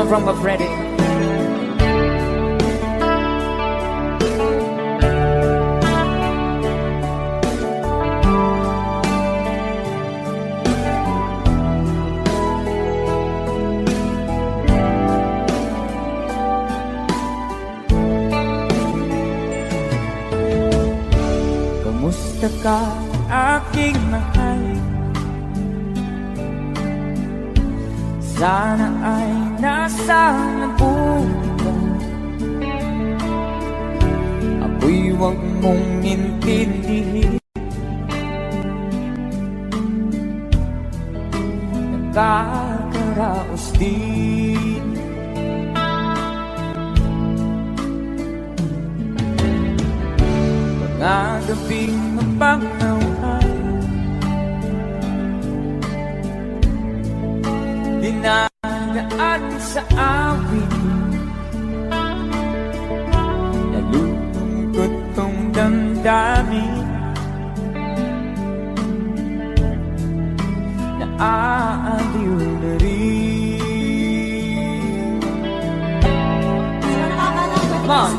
song from Freddy. Kamusta ka, aking mahal? Sana ay nasa mabuti ka. Ako'y huwag mong intindihin. Nakakaraos din. Mga gabing mapangaway, dinadaan sa awit. Nalulungkot kong damdamin, naaaliw na rin. Come on!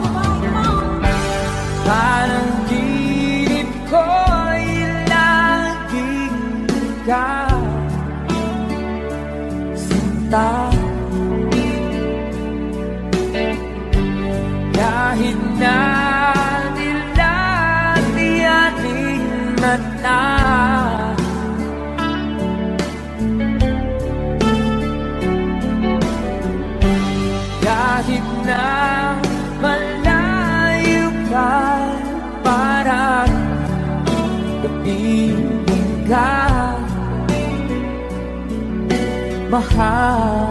Parang ginip ko'y laging ikaw, sinta. Kahit na nilati ating mata, kahit na malayo ka, parang kapiling ka, mahal.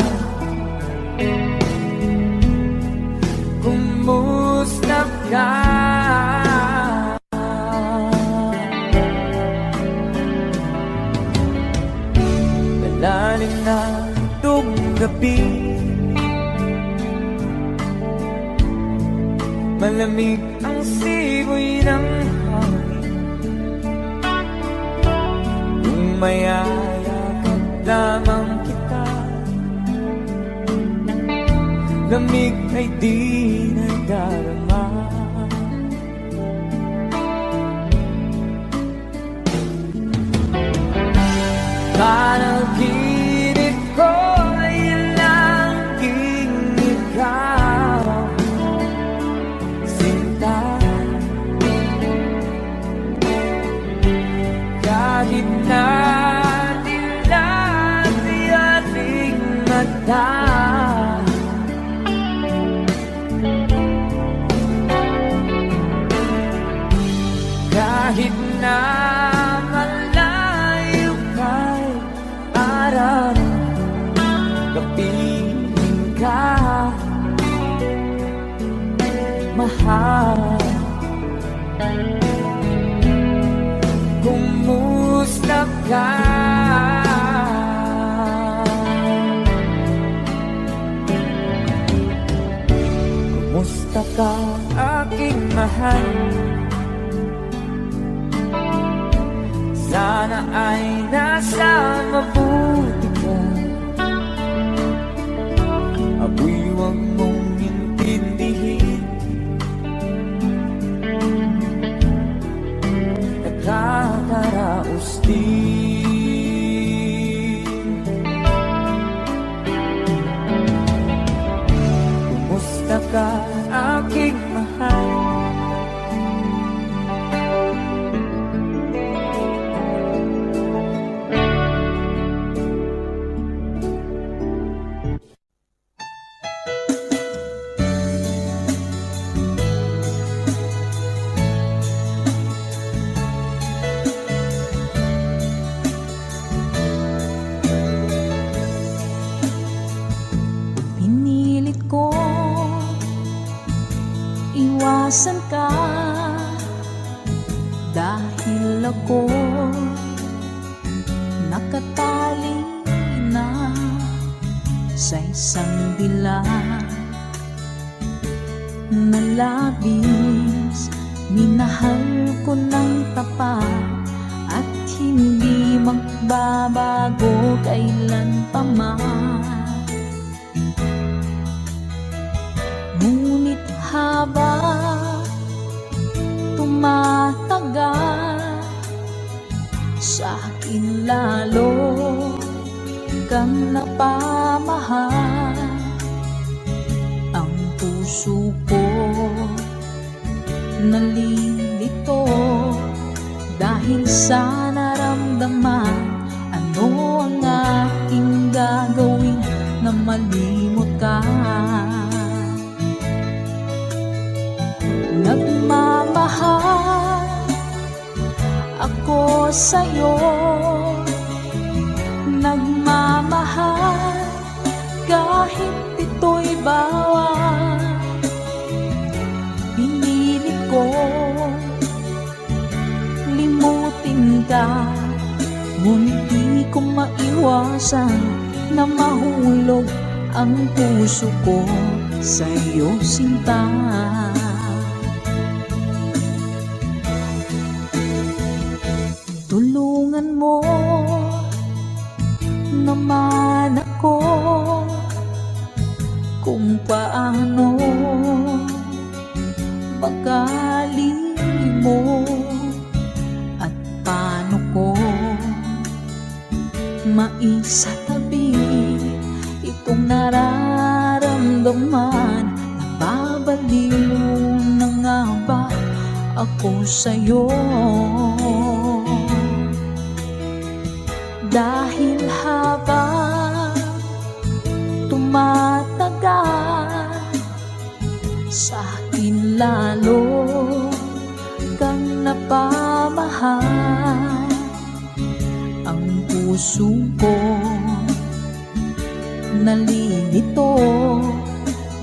Kumusta ka? Malalim na itong gabi, malamig ang simoy ng hangin. Kung mayayakap lamang kita, lamig ay di nadarama. Panaginip ko'y laging ikaw, sinta. Kahit na dilati ating mata, kahit na malayo kay araw, kapiling ka, mahal. Kumusta ka? Kumusta ka, aking mahal? Sana ay nasa mabuti ka. Ako'y huwag mong intindihin. Nakakaraos din. Kumusta ka, aking mahal? Iwasan ka dahil ako nakatali na sa isang dilag na labis. Minahal ko ng tapat at hindi magbabago kailan pa man. habang tumatagal, sa akin lalo kang napamahal. Ang puso ko nalilito dahil sa naramdaman. Ano ang aking gagawin na malimot ka? Nagmamahal ako sa'yo, nagmamahal kahit ito'y bawal. Pinilit ko limutin ka, ngunit di ko maiwasan na mahulog ang puso ko sa'yo, sinta. Tulungan mo naman ako kung paano makalimot at paano ko maisatabi itong nararamdaman. Nababaliw na nga ba ako sa'yo? Dahil habang tumatagal, sa akin lalo kang napamahal. Ang puso ko nalilito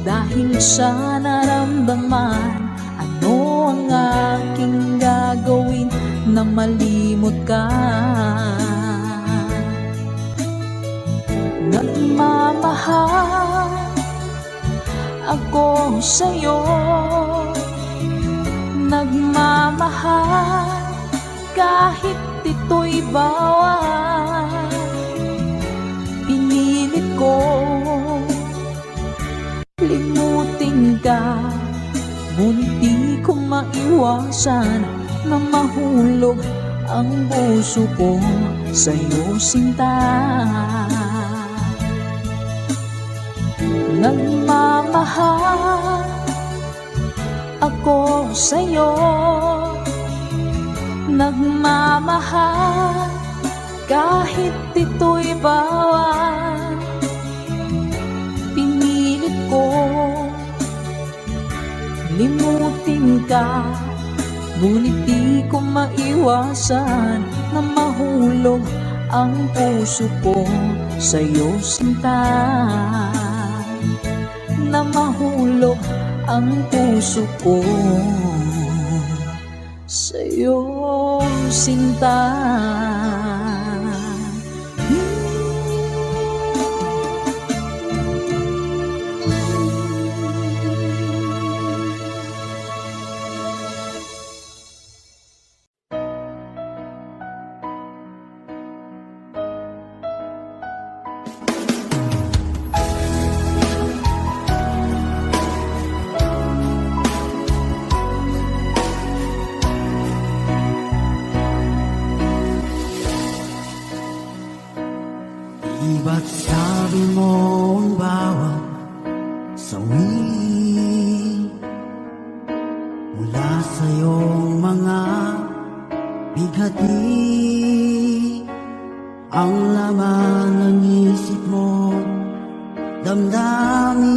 dahil sa naramdaman. Ano ang aking gagawin na malimot ka? Nagmamahal ako sa'yo, nagmamahal kahit ito'y bawal. Pinilit ko limutin ka, ngunit di ko maiwasan na mahulog ang puso ko sa'yo, sinta. Nagmamahal ako sa'yo, nagmamahal kahit ito'y bawal. Pinilit ko limutin ka, ngunit di ko maiwasan na mahulog ang puso ko sa'yo, sinta. Na mahulog ang puso ko sa'yo, sinta. Ba't sabi mo ang bawat sawi mula sa iyong mga bighati, ang laman ng isip mo, damdamin,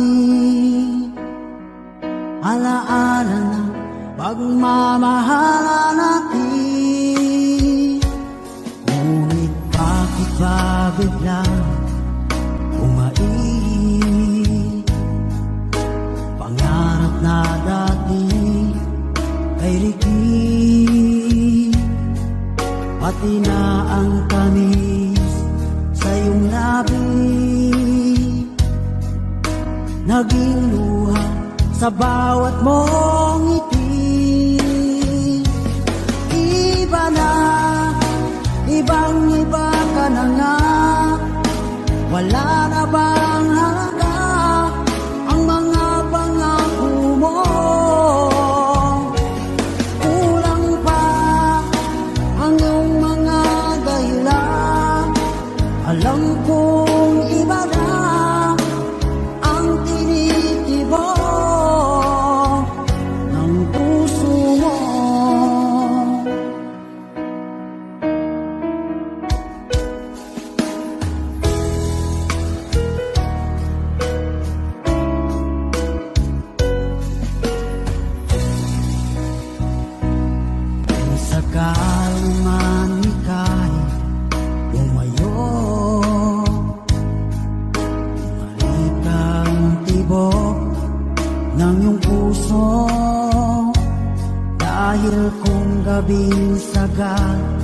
alaala ng pagmamahalan natin. Ngunit bakit ba biglang pangarap na dati ay ligid, pati na ang tamis sa iyong labi, naging luha sa bawat mong ngiti. Iba na, ibang-iba ka na nga, wala na bang halaga ang mga pangako mo? Alam kong iba na ang tinitibok ng puso mo. Kung sakali man ika'y umayo, bumalik ang tibok ng iyong puso. Dahil kung gabing sagat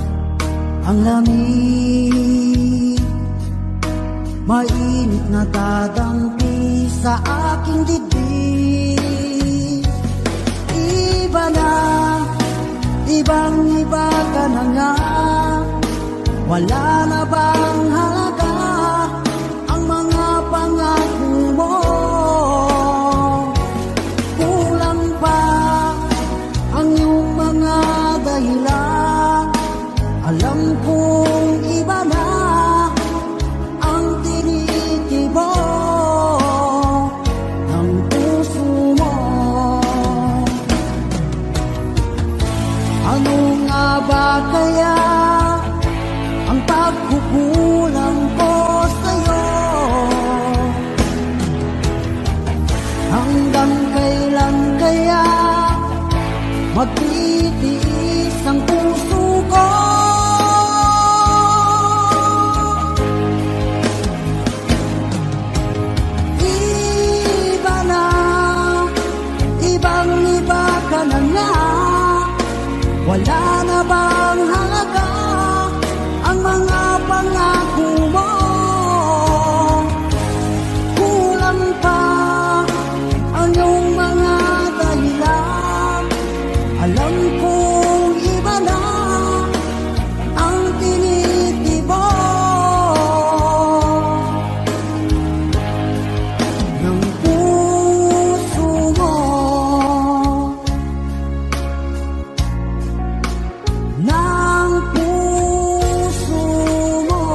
ang lamig, mainit na dadampi sa aking dibdib. Iba na, ibang iba ka na nga. Wala na bang halaga ang mga pangako mo? Kulang pa ang iyong mga dahilan. Alam kong iba na ang tinitibok ng puso mo. Ano nga ba kaya ang pagkukulang ko sa'yo? Hanggang kailan kaya magtitiis ang puso ko? Iba na, ibang iba ka na nga. Wala na bang halaga ang mga pangako mo? Kulang pa ang iyong mga dahilan. Alam kong iba na ang tinitibok ng puso mo. Ng puso mo.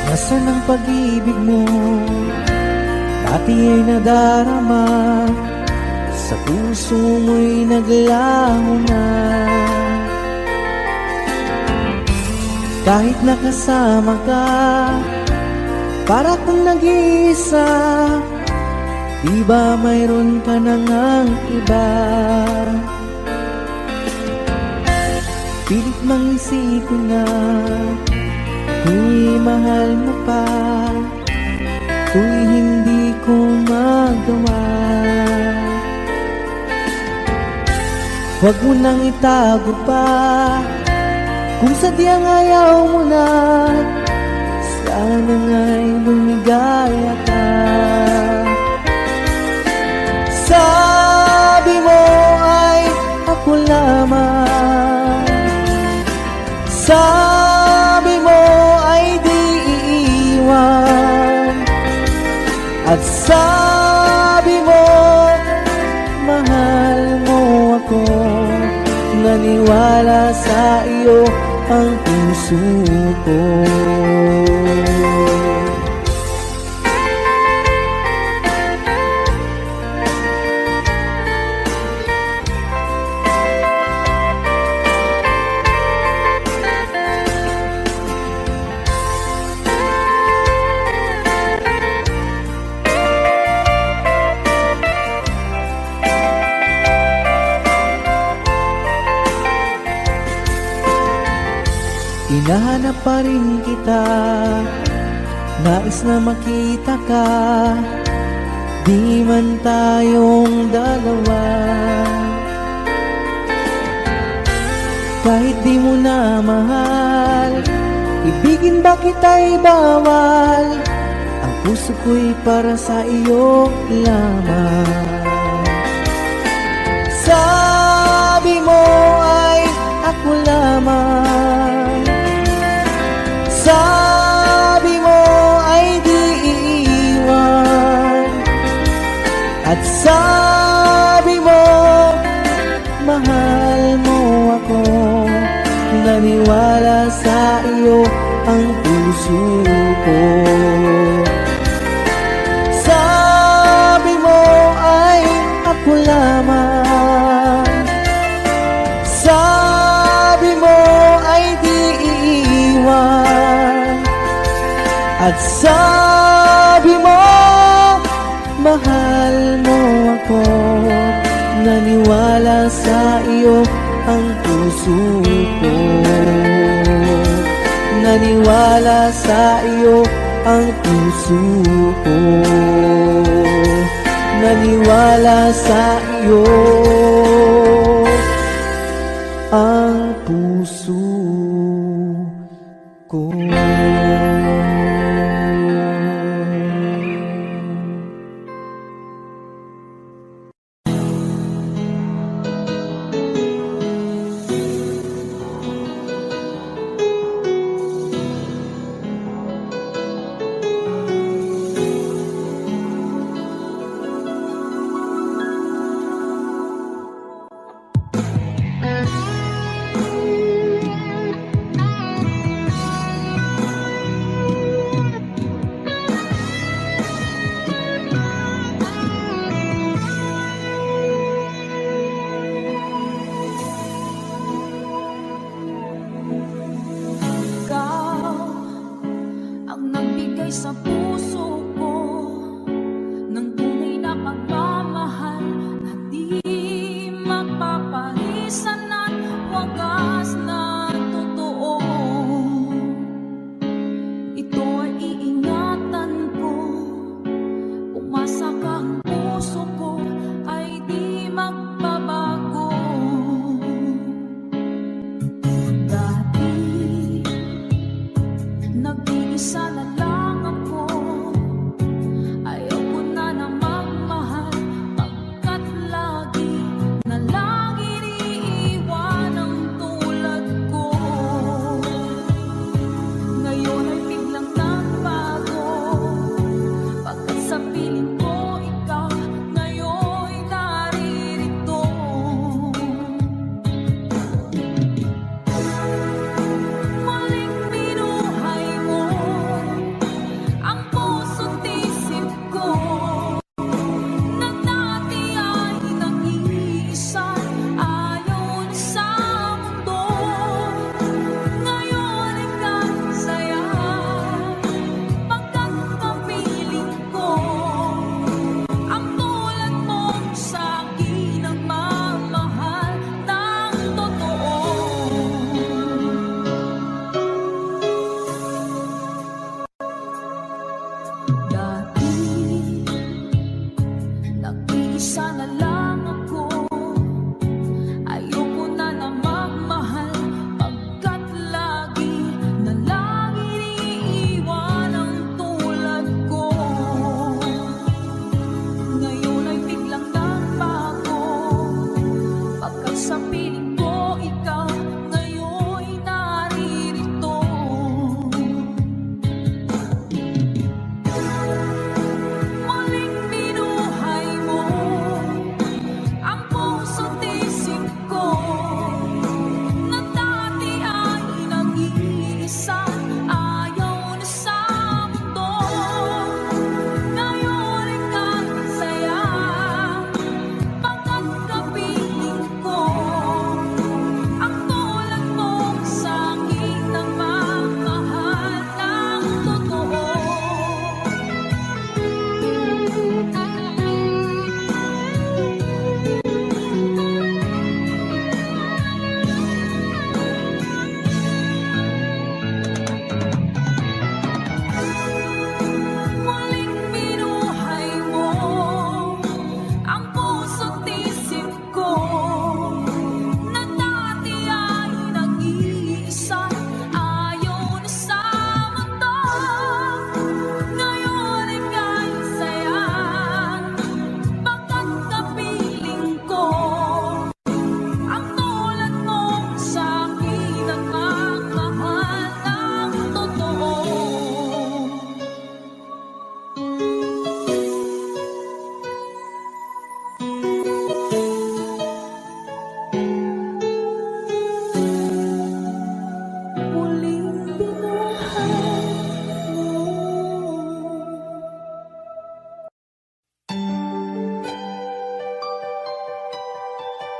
Nasaan ang pag-ibig mo? Dati ay nadarama, sa puso mo'y naglaho na. Kahit nakasama ka, para kang nag-iisa. Di ba mayroon ka na ngang iba? Pilit mang isipin na kung mahal mo pa, kung hindi ko magawa. Huwag mo nang itago pa, kung sadyang ayaw mo na, sana nga'y lumigaya ka. Sabi mo ay ako lamang, sabi mo ay di iiwan, at sabi mo mahal mo ako. Naniwala sa iyo ang puso ko. Hinahanap pa rin kita, nais na makita ka, di man tayong dalawa. kahit di mo na mahal. Ibigin ba kita'y bawal? Ang puso ko'y para sa iyo lamang. Sabi mo ay ako lamang. Sabi mo ay di iiwan. At sabi mo mahal mo ako. Naniwala sa iyo ang puso ko. Sabi mo ay ako lamang. Sabi mo ay di iiwan. At sabi mo mahal mo ako. Naniwala sa iyo ang puso ko. Naniwala sa iyo ang puso ko. Naniwala sa iyo ang puso ko.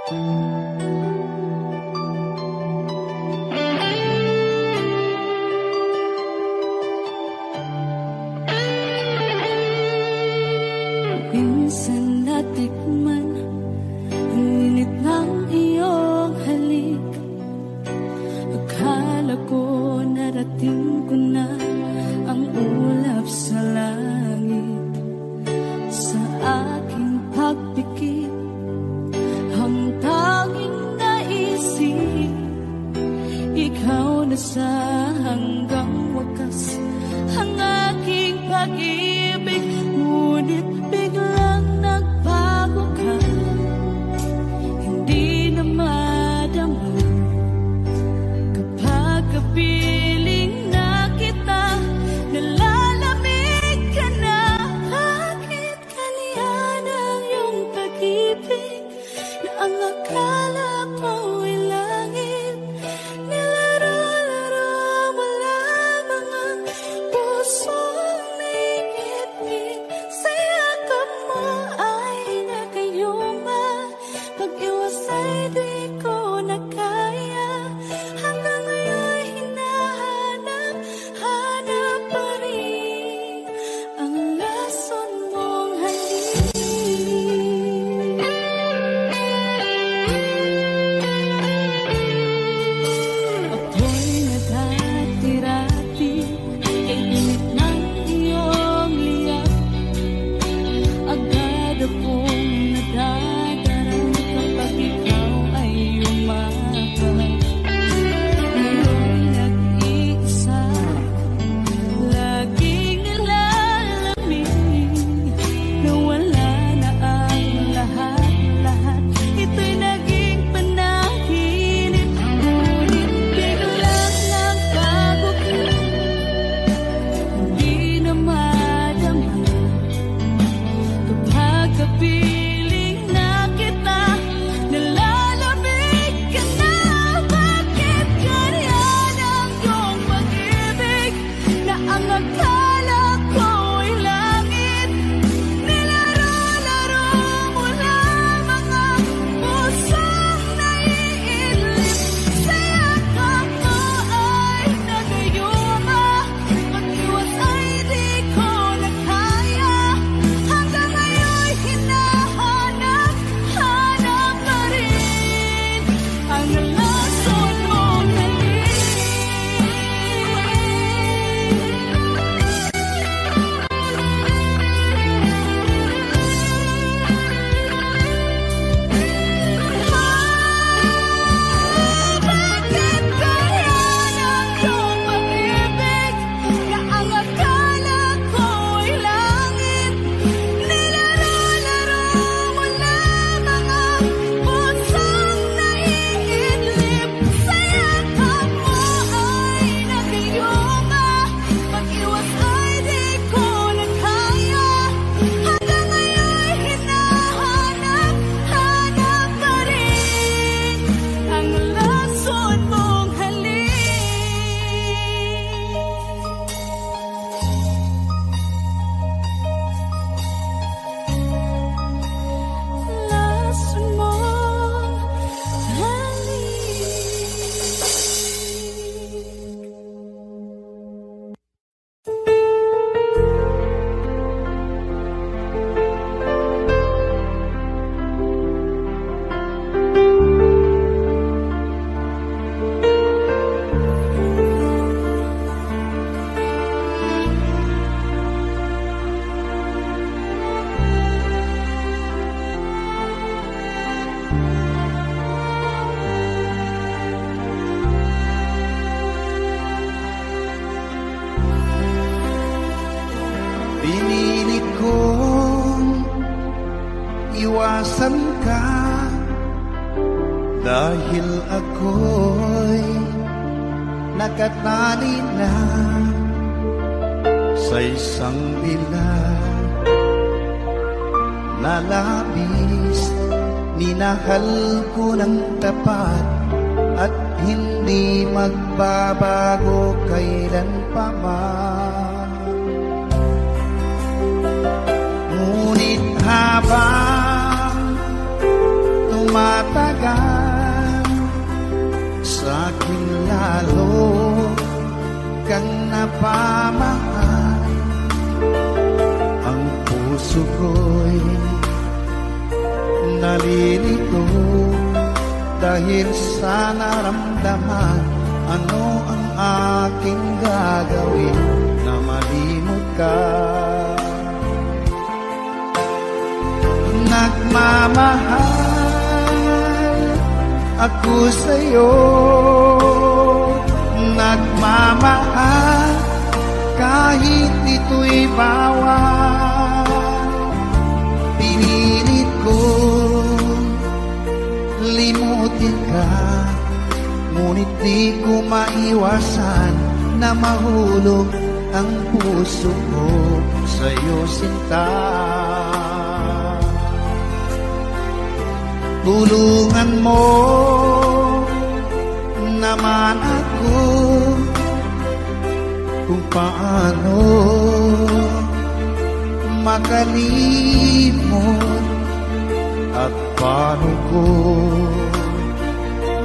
Minsan natikman ang init ng iyong halik. Akala ko narating ko na ang ulap sa langit. Sa aking pagpikit, ang tanging naisip, ikaw na sa hanggang wakas ang aking pag-ibig. Ngunit biglang nagbago ka, hindi na madama. Kapag kapiling na kita, nalalamig ka na. Bakit kaliyan ang iyong pag-ibig na ang akala ko'y langit? Nilaro-laro mo lamang ang pusong naiibig. Sa yakap mo ay nagayuma, pag-iwas ay di ko na kaya. Hanggang ngayon hinahanap pa rin ang lason mong halik. Ako'y naghatirati kay init ng iyong liyap. Agad akong nadadarang kapag ikaw ay umakap. Ngayon nag-iisa, laging nilalamig, na wala na ang lahat-lahat. Ito'y naging panaginip, ngunit biglang nagbago ka, hindi na madama. Kapag kapiling na kita, nalalamig ka na. Bakit ganyan ang iyong pag-ibig na ang akala ko'y langit? Nilaro-laro mo lamang ang pusong naiidlip. Sa yakap mo ay nagayuma, pag-iwas ay di ko na kaya. Hanggang ngayon hinahanap pa rin ang lason mong halik. Bakit ganyan ang iyong pag-ibig na ang akala ko'y langit? Nilaro-laro mo lamang ang pusong naiidlip. Sa yakap mo ay nagayuma, pag-iwas ay di ko na kaya. Hanggang ngayon hinahanap pa rin ang lason mong halik. Lason mong halik. Pinilit kong iwasan ka dahil ako'y nakatali na sa isang bilang na labis. Minahal ko ng tapat at hindi magbabago kailan pa man. Ngunit habang tumatagal, sa'kin lalo kang napamahal. Ang puso ko'y nalilito dahil sa naramdaman. Ano ang aking gagawin na malimot ka? Nagmamahal ako sa'yo, nagmamahal kahit ito'y bawal. Pinilit ko limutin ka, ngunit di ko maiwasan na mahulog ang puso ko sa'yo, sinta. Tulungan mo naman ako kung paano makalimot at paano ko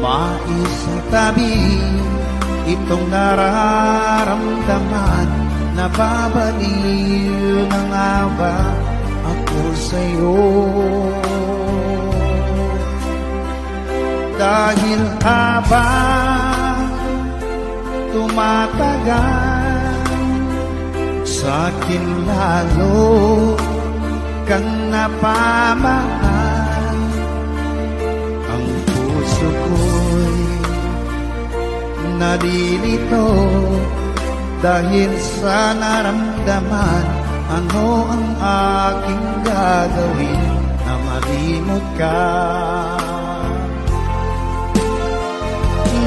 maisitabi itong nararamdaman. Nababaliw na nga ba ako sa'yo? Dahil habang tumatagal, sa'kin lalo kang napamahal. Ang puso ko'y nalilito dahil sa naramdaman. Ano ang aking gagawin na malimot ka?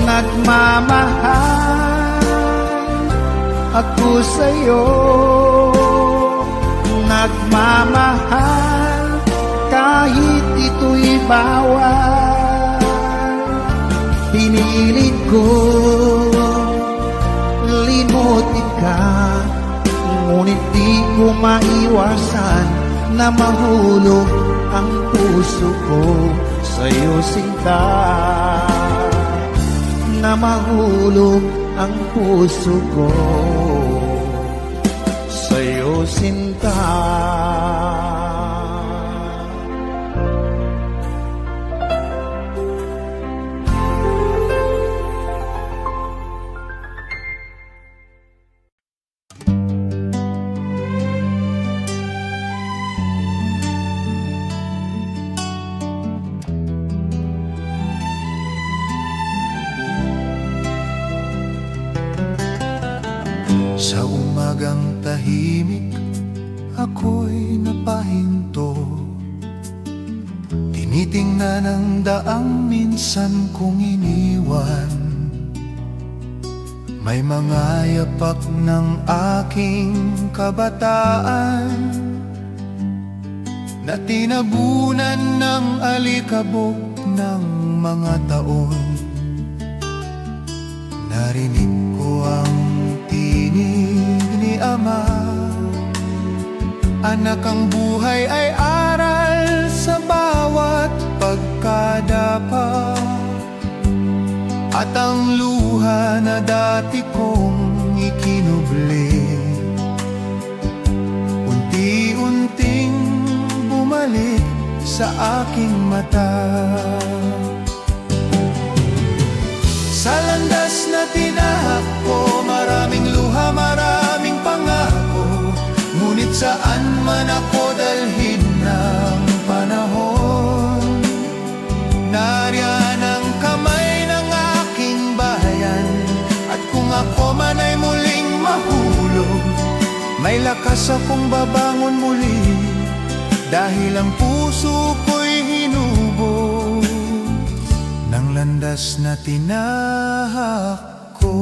Nagmamahal ako sa'yo, nagmamahal kahit ito'y bawal. Pinilit ko limutin ka, ngunit di ko maiwasan na mahulog ang puso ko sa'yo, sinta. Na mahulog ang puso ko sa'yo, sinta. Sa umagang tahimik, ako'y napahinto. Tinitingnan ang daang minsan kong iniwan. May mga yapak ng aking kabataan na tinabunan ng alikabok ng mga taon. Narinig ko ang tinig ni Ama, anak, ang buhay ay aral sa bawat pagkadapa. At ang luha na dati kong ikinubli, unti-unting bumalik sa aking mata. Sa landas na tinahak ko, maraming luha, maraming pangako. Ngunit saan man ako dalhin ng panahon, nariyan ang kamay ng aking bayan. At kung ako man ay muling mahulog, may lakas akong babangon muli, dahil ang puso ko'y hinubog ng landas na tinahak ko.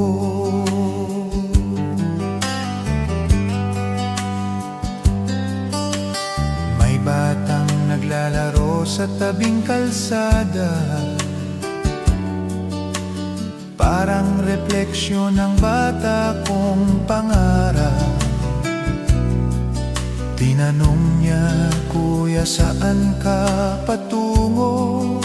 May batang naglalaro sa tabing kalsada, parang refleksyon ng bata kong pangarap. Tinanong niya, "Kuya, saan ka patungo?"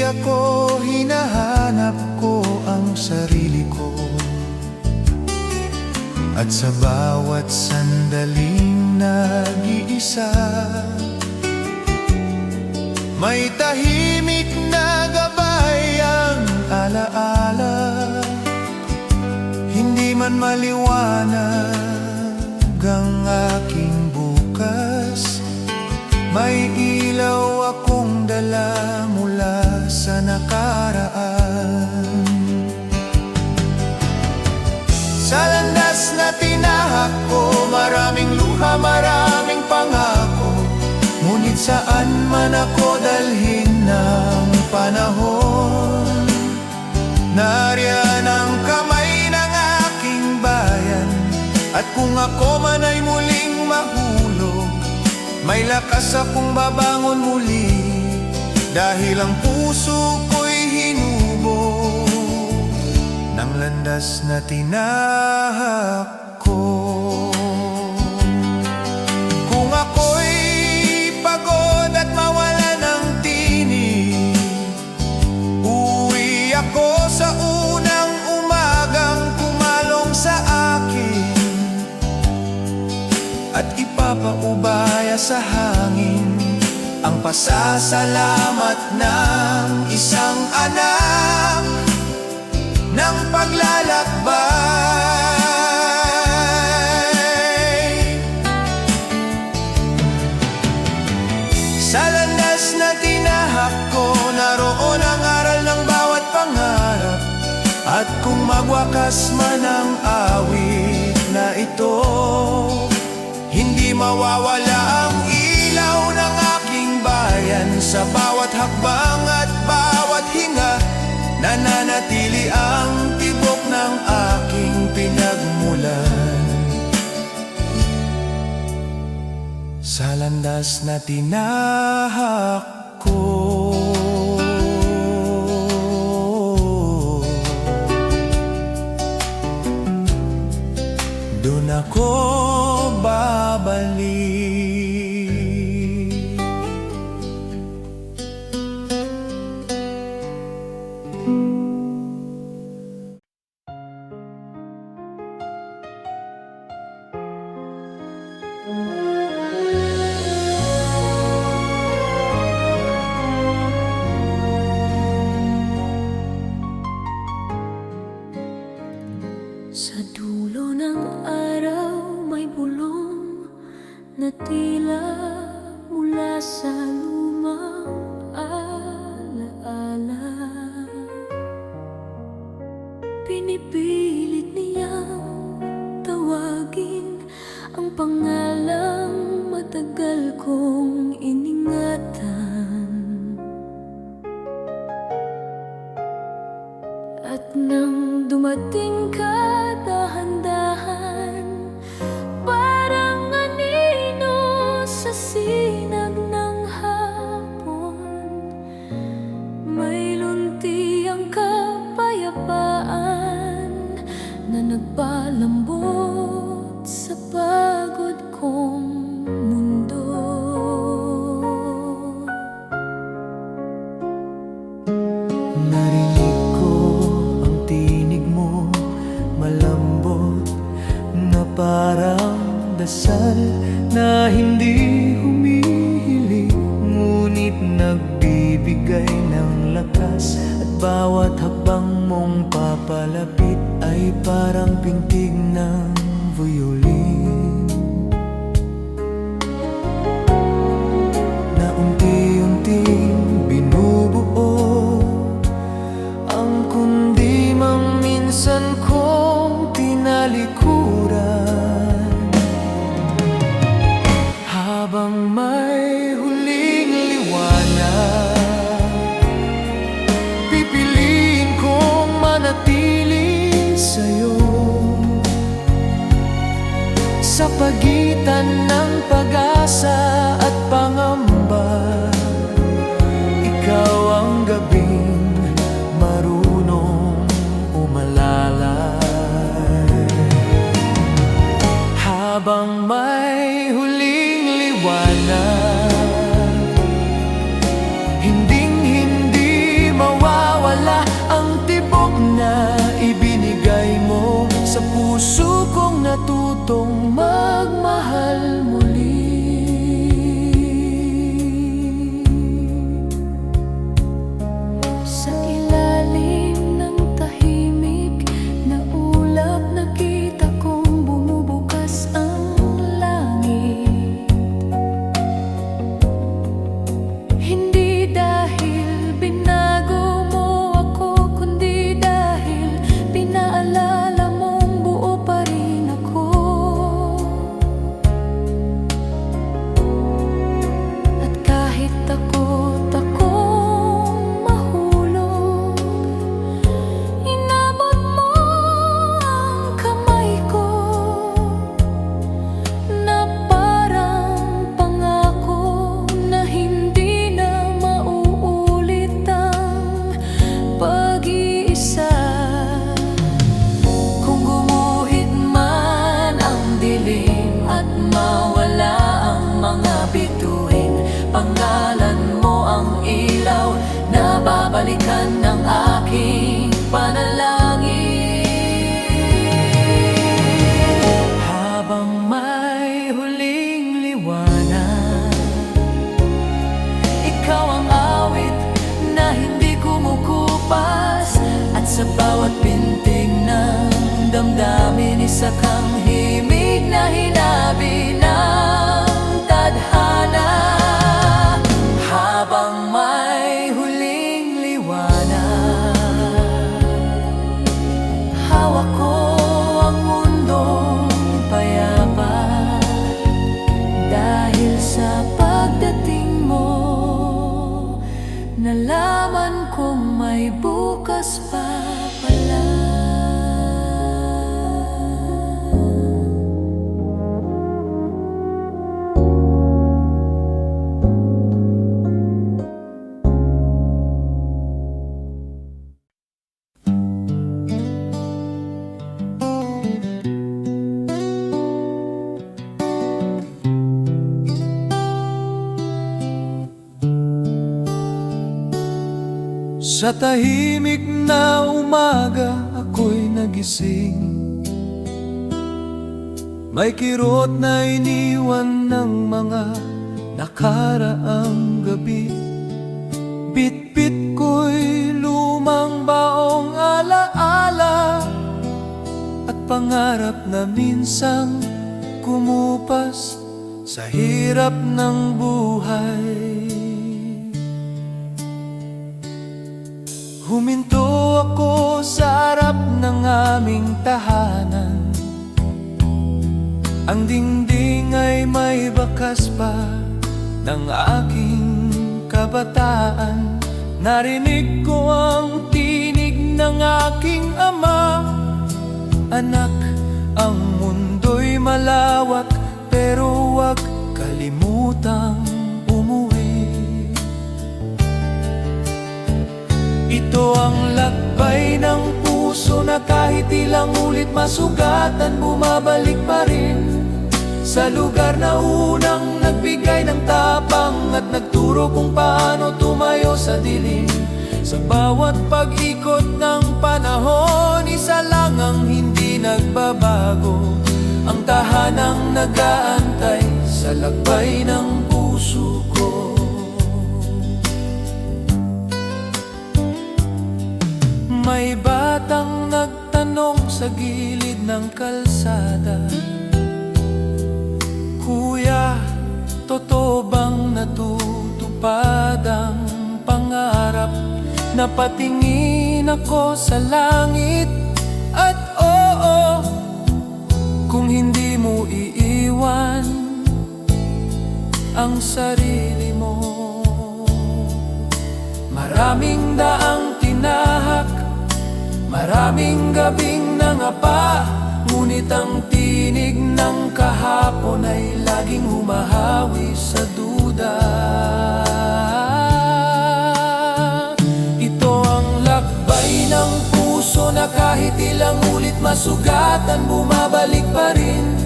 ako hinahanap ko ang sarili ko. At sa bawat sandaling nag-iisa, may tahimik na gabay ang alaala. Hindi man maliwanag ang aking bukas, may ilaw akong dala mula sa nakaraan. Sa landas na tinahak ko, maraming luha, maraming pangako. Ngunit saan man ako dalhin ng panahon, nariyan ang kamay ng aking bayan. At kung ako man ay muling mahulog, may lakas akong babangon muli, dahil ang puso ko'y hinubog ng landas na tinahak ko. Kung ako'y pagod at mawala ng tinig, uwi ako sa unang umagang kumalong sa akin, at ipapaubaya sa hangin ang pasasalamat ng isang anak ng paglalakbay. Sa landas na tinahak ko, naroon ang aral ng bawat pangarap. At kung magwakas man ang awit na ito, hindi mawawala ang ilaw ng aking bayan. Sa bawat hakbang at bawat hinga, nananatili ang tibok ng aking pinagmulan. Sa landas na tinahak ko, doon ako babalik. Sa dulo ng araw may bulong na tila mula sa lumang alaala. Pinipilit niyang tawagin ang pangalang matagal kong iningatan. At nang dumating ka dahan-dahan, parang anino sa sinag ng hapon, may lunti ang kapayapaan na nagpalambot sa pagod kong mundo. Narinig ko ang tinig mo, malambot na parang dasal na hindi humihiling, ngunit nagbibigay ng lakas. At bawat hakbang mong papalapit ay parang pintig ng violin, na unti-unting binubuo ang kundi mang minsan kong tinalikuran. Habang may huling liwanag, pipiliin kong manatili sa'yo. balikan ng aking panalangin. Habang may huling liwanag, ikaw ang awit na hindi kumukupas, at sa bawat pintig ng damdamin, isa kang himig na hinabi ng tadhana. Habang may huling liwanag, hawak ko ang mundong payapa, dahil sa pagdating mo, nalaman kong may bukas pa pala. Sa tahimik na umaga ako'y nagising, may kirot na iniwan ng mga nakaraang gabi. Bit-bit ko'y lumang baong alaala, at pangarap na minsang kumupas sa hirap ng buhay. Huminto ako sa harap ng aming tahanan. Ang dingding ay may bakas pa ng aking kabataan. Narinig ko ang tinig ng aking ama, anak, ang mundo'y malawak, pero huwag kalimutang umuwi. Ito ang lakbay ng puso na kahit ilang ulit masugatan, bumabalik pa rin sa lugar na unang nagbigay ng tapang at nagturo kung paano tumayo sa dilim. Sa bawat pag-ikot ng panahon, isa lang ang hindi nagbabago, ang tahanang nag-aantay sa lakbay ng puso ko. May batang nagtanong sa gilid ng kalsada, Kuya, totoo bang natutupad ang pangarap? Napatingin ako sa langit at oo, kung hindi mo iiwan ang sarili mo. Maraming daang tinahak, maraming gabing nangapa, ngunit ang tinig ng kahapon ay laging humahawi sa duda. Ito ang lakbay ng puso na kahit ilang ulit masugatan, bumabalik pa rin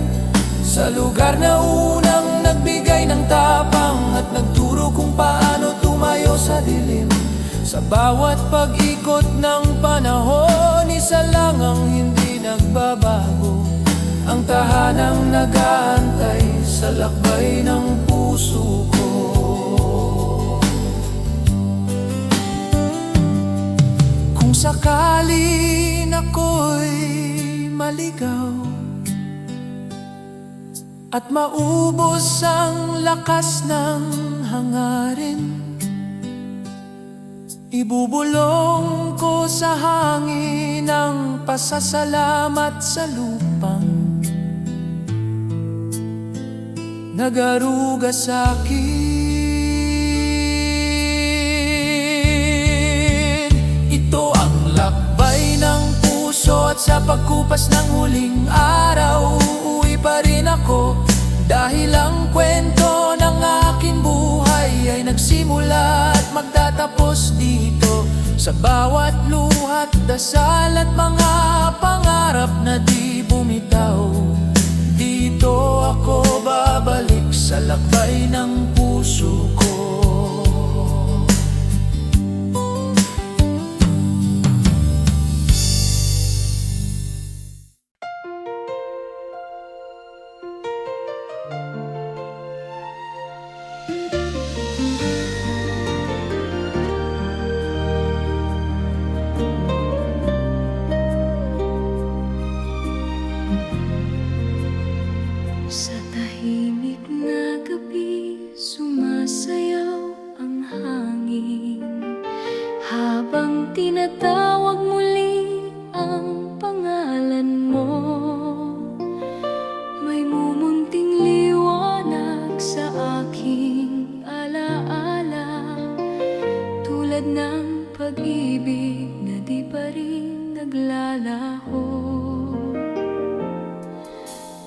sa lugar na unang nagbigay ng tapang at nagturo kung paano tumayo sa dilim. Sa bawat pag-ikot ng panahon, isa lang ang hindi nagbabago, ang tahanang nag-aantay sa lakbay ng puso ko. Kung sakalin ako'y maligaw at maubos ang lakas ng hangarin, ibubulong ko sa hangin ang pasasalamat sa lupang nag-aruga sa'kin. Ito ang lakbay ng puso at sa pagkupas ng huling araw, uuwi pa rin ako, dahil ang kwento ng aking buhay ay nagsimula at magtatapos dito. Sa bawat luhat, dasal at mga pangarap na di bumitaw, dito ako babalik sa lakbay ng puso ko. tinatawag muli ang pangalan mo. May mumunting liwanag sa aking alaala, tulad ng pag-ibig na di pa rin naglalaho.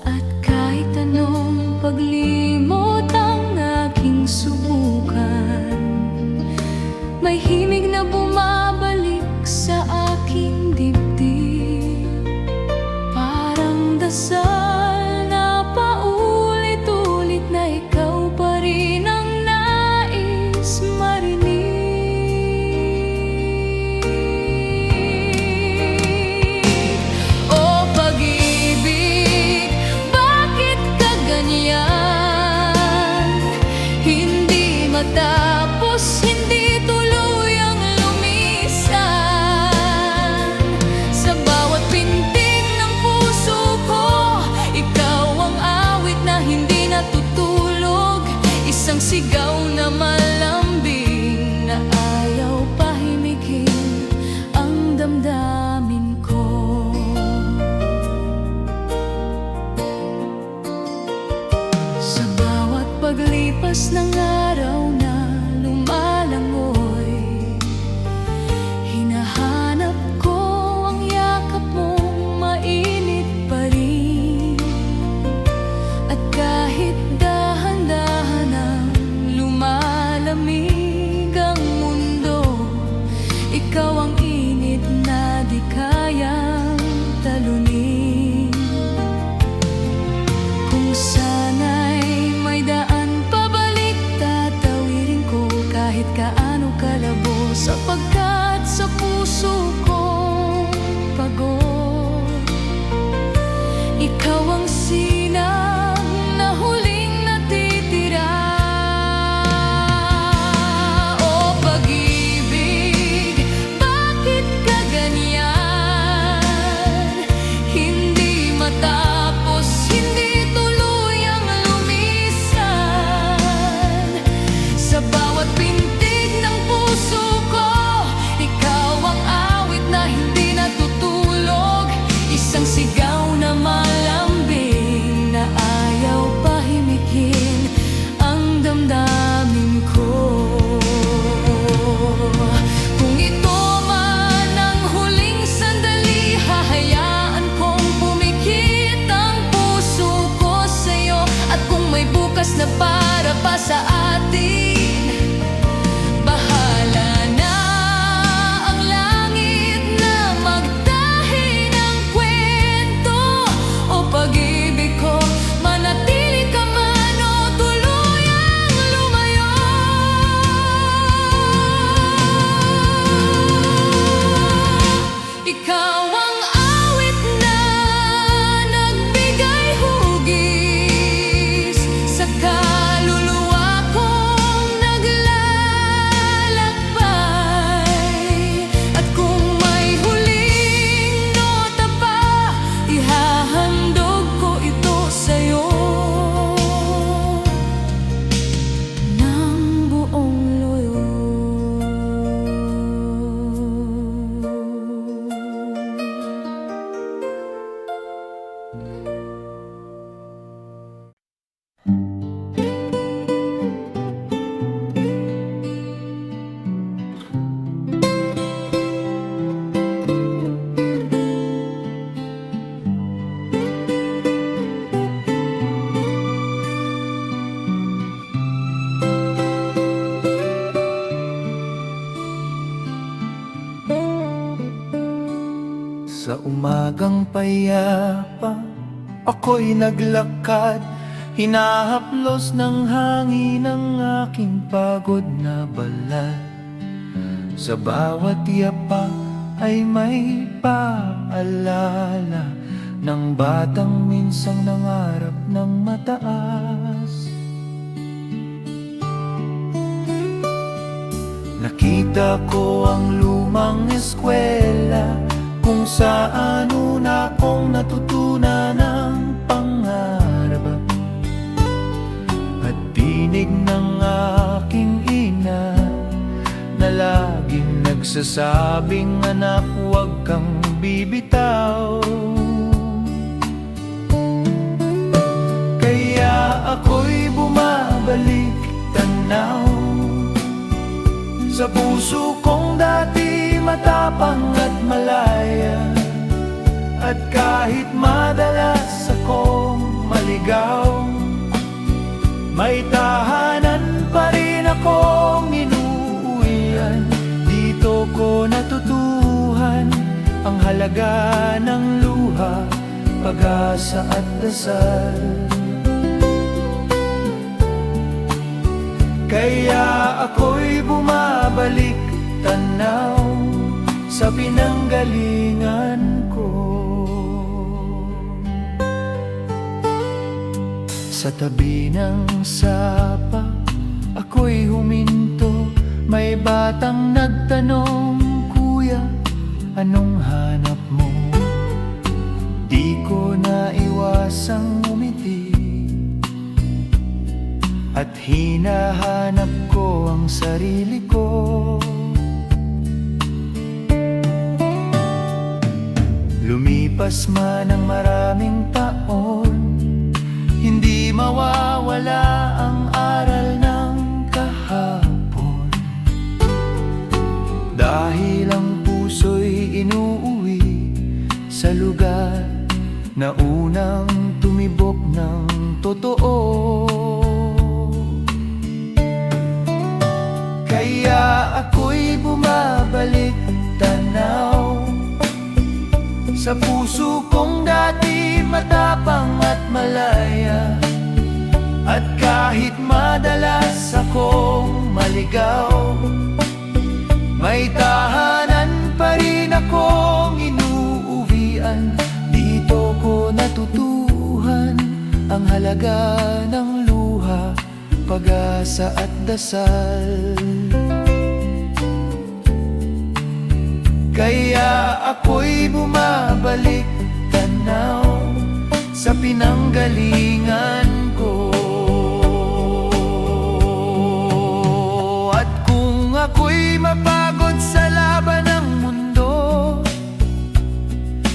At kahit anong paglimot ang aking subukan, may himig na bumabalik sa aking dibdib, parang dasal na paulit-ulit na ikaw pa rin ang nais marinig. O pag-ibig, bakit ka ganyan? Hindi matapos, hindi tuluyang lumisan. Sa bawat pintig ng puso ko, ikaw ang awit na hindi natutulog, isang sigaw na malambing na ayaw pahimikin ang damdamin ko. Sa bawat paglipas ng araw na lumalangoy, hinahanap ko ang yakap mong mainit pa rin. At kahit dahan-dahan ang lumalamig ang mundo, ikaw ang init na di kayang talunin. Kung sana'y may daan pabalik, tatawirin ko kahit kaano kalabo, sapagkat sa puso kong pagod, ikaw ang sinang na huling natitira. O pag-ibig, bakit ka ganyan? Hindi matapos, hindi tuluyang lumisan. Sa bawat pintig ng puso ko, ikaw ang awit na hindi natutulog, isang sigaw na malambing na ayaw pahimikin ang damdamin ko. Kung ito man ang huling sandali, hahayaan kong pumikit ang puso ko sa'yo. At kung may bukas na para pa sa atin, bahala na ang langit na magtahi ng kwento. O pag-ibig ko, manatili ka man o tuluyang lumayo. Ikaw ang awit na nagbigay hugis sa kaluluwa kong naglalakbay. At kung may huling nota pa, ihahandog ko ito sa'yo ng buong loyo. Sa umagang payapa, ako'y naglakad, hinahaplos ng hangin ang aking pagod na balat. Sa bawat yapa ay may paalala ng batang minsang nangarap ng mataas. Nakita ko ang lumang eskwela, kung saan una kong natutunan ang pangarap. At tinig ng aking ina na laging nagsasabing anak, huwag kang bibitaw. Kaya ako'y bumabalik tanaw sa puso kong dati matapang at malaya. At kahit madalas akong maligaw, may tahanan pa rin akong inuuwian. Dito ko natutuhan ang halaga ng luha, pag-asa at dasal. Kaya ako'y bumabalik tanaw sa pinanggalingan ko. Sa tabi ng sapa, ako'y huminto. May batang nagtanong, "Kuya, anong hanap mo?" Di ko naiwasang umiti, at hinahanap ko ang sarili ko. Lumipas man ang maraming taon, hindi mawawala ang aral ng kahapon. Dahil ang puso'y inuuwi sa lugar na unang tumibok ng totoo. Kaya ako'y bumabalik tanaw sa puso kong dati matapang at malaya. At kahit madalas akong maligaw, may tahanan pa rin akong inuuwian. Dito ko natutuhan ang halaga ng luha, pag-asa at dasal. Kaya ako'y bumabalik tanaw sa pinanggalingan ko. At kung ako'y mapagod sa laban ng mundo,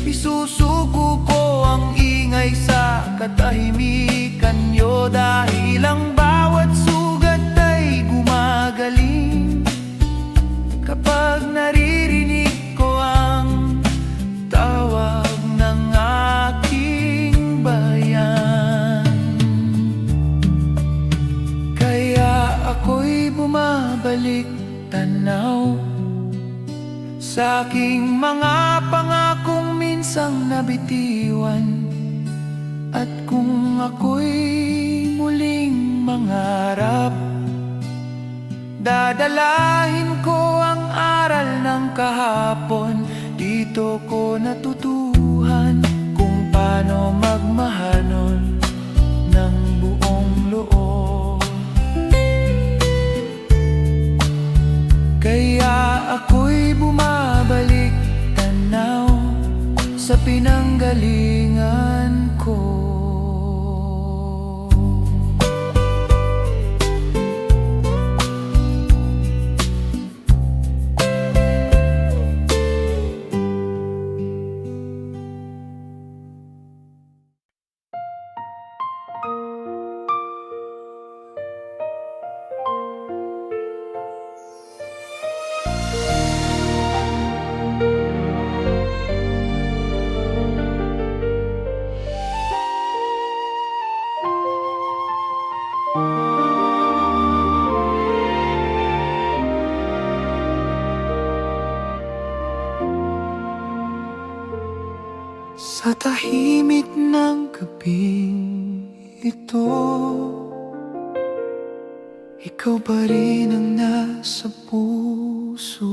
isusuko ko ang ingay sa katahimikan nyo. Dahil ang bawat sugat ay gumagaling kapag naririnig ang tawag ng aking bayan. Kaya ako'y bumabalik tanaw sa aking mga pangakong minsang nabitiwan. At kung ako'y muling mangarap, dadalahin ko ang aral ng kahapon. Dito ko natutuhan kung paano magmahal ng buong loob. Kaya ako'y bumabalik tanaw sa pinanggalingan ko. Sa tahimik ng gabing ito, ikaw pa rin ang nasa puso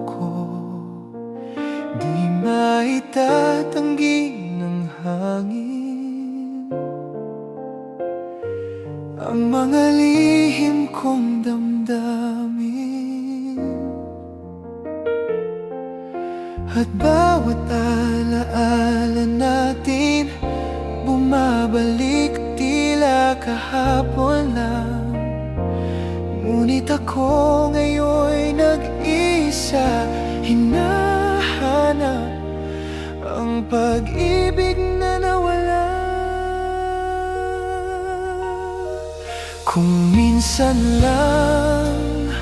ko. Di maitatanggi ng hangin ang mga lihim kong damdamin. At bawat alaala natin bumabalik tila kahapon lang. Ngunit ako ngayon'y nag-iisip isa hinahanap ang pag-ibig na nawala. Kung minsan lang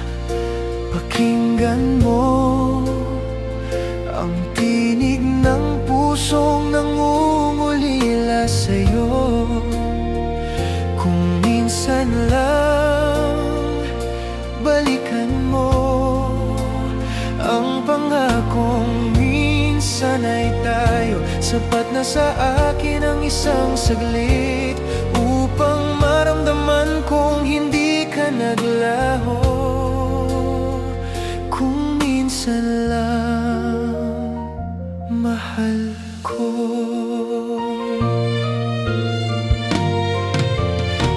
pakinggan mo ang tinig ng pusong nangungulila sa'yo. Kung minsan lang balikan mo ang pangakong minsan ay tayo. Sapat na sa akin ang isang saglit upang maramdaman kong hindi ka naglaho. Kung minsan lang, mahal ko.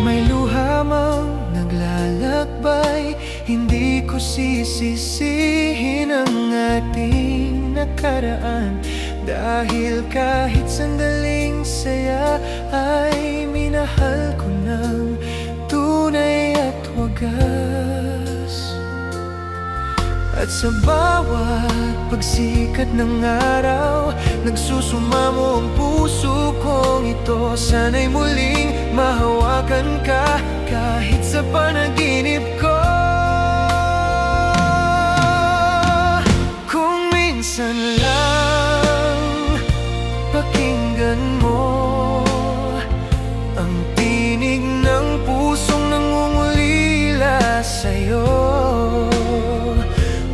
May luha mang naglalakbay, hindi ko sisisihin ang ating nakaraan. Dahil kahit sandaling saya ay minahal ko ng tunay at wagas. At sa bawat pagsikat ng araw, nagsusumamo ang puso kong ito. Sana'y muling mahawakan ka kahit sa panaginip ko. Kung minsan lang pakinggan mo ang tinig ng pusong nangungulila sa'yo.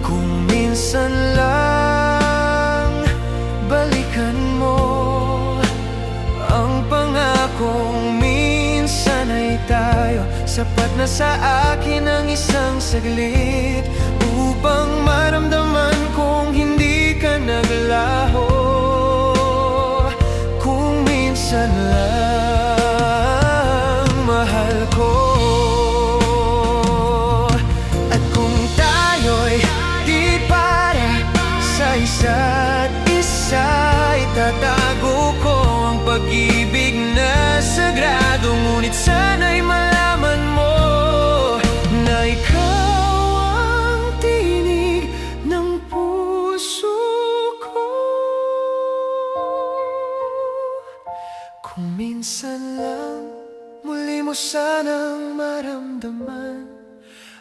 Kung minsan lang balikan mo ang pangakong minsan ay tayo. Sapat na sa akin ang isang saglit upang maramdaman kong hindi ka naglaho. Kung minsan lang, mahal ko. At kung tayo'y di para sa isa't isa, itatago ko ang pag-ibig na sagrado. Ngunit sana'y malaman mo na ikaw ang tinig ng puso ko. Kung minsan lang muli mo sanang maramdaman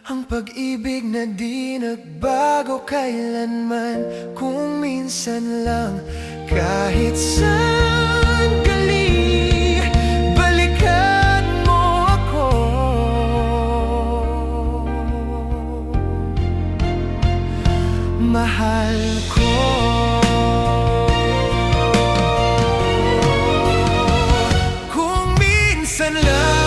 ang pag-ibig na di nagbago kailanman. Kung minsan lang kahit sandali, balikan mo ako. Mahal ko. Kung minsan lang,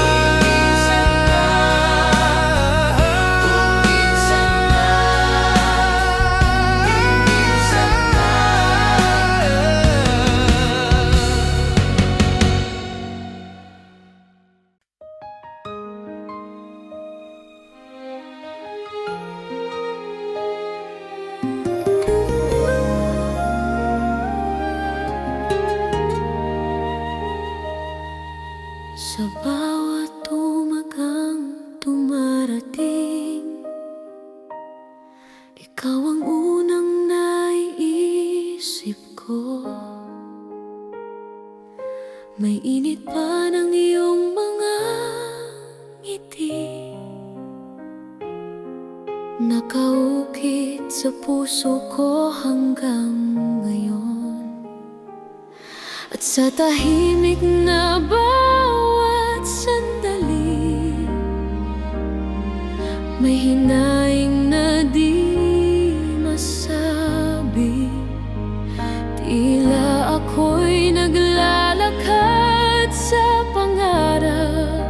sa bawat umagang dumarating, ikaw ang unang naiisip ko. May init pa ng iyong mga ngiti, nakaukit sa puso ko hanggang ngayon. At sa tahimik na bawat sandali, may hinaing na di masabi. Tila ako'y naglalakad sa pangarap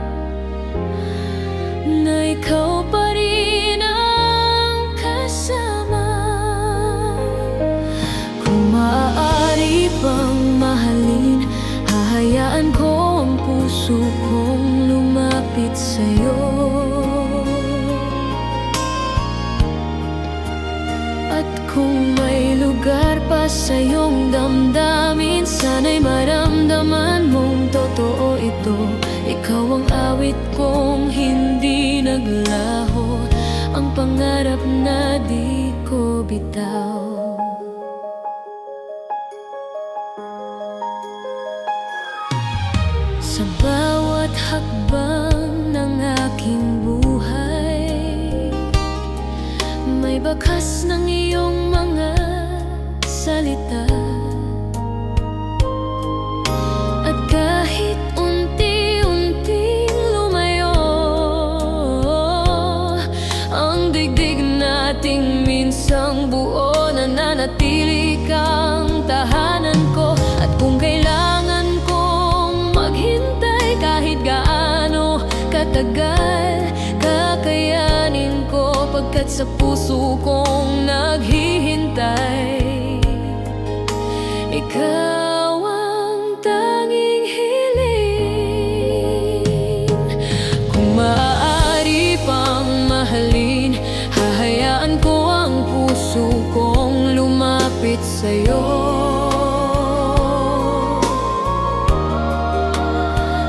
na ikaw pa rin ang kasama. Kung maaari bang mahalin, hahayaan ko ang puso kong lumapit sa'yo. At kung may lugar pa sa iyong damdamin, sana'y maramdaman mong totoo ito. Ikaw ang awit kong hindi naglaho, ang pangarap na di ko ko bitaw. Sa bawat hakbang ng aking buhay, may bakas ng iyong mga salita. At kahit unti-unting lumayo ang digdig nating minsang buo, nananatili kang tahanan ko. At kung kailangan kong maghintay kahit gaano katagal, kakayanin ko pagkat sa puso kong naghihintay. Ikaw ang tanging hiling. Kung maaari pang mahalin, hahayaan ko ang puso kong lumapit sa'yo.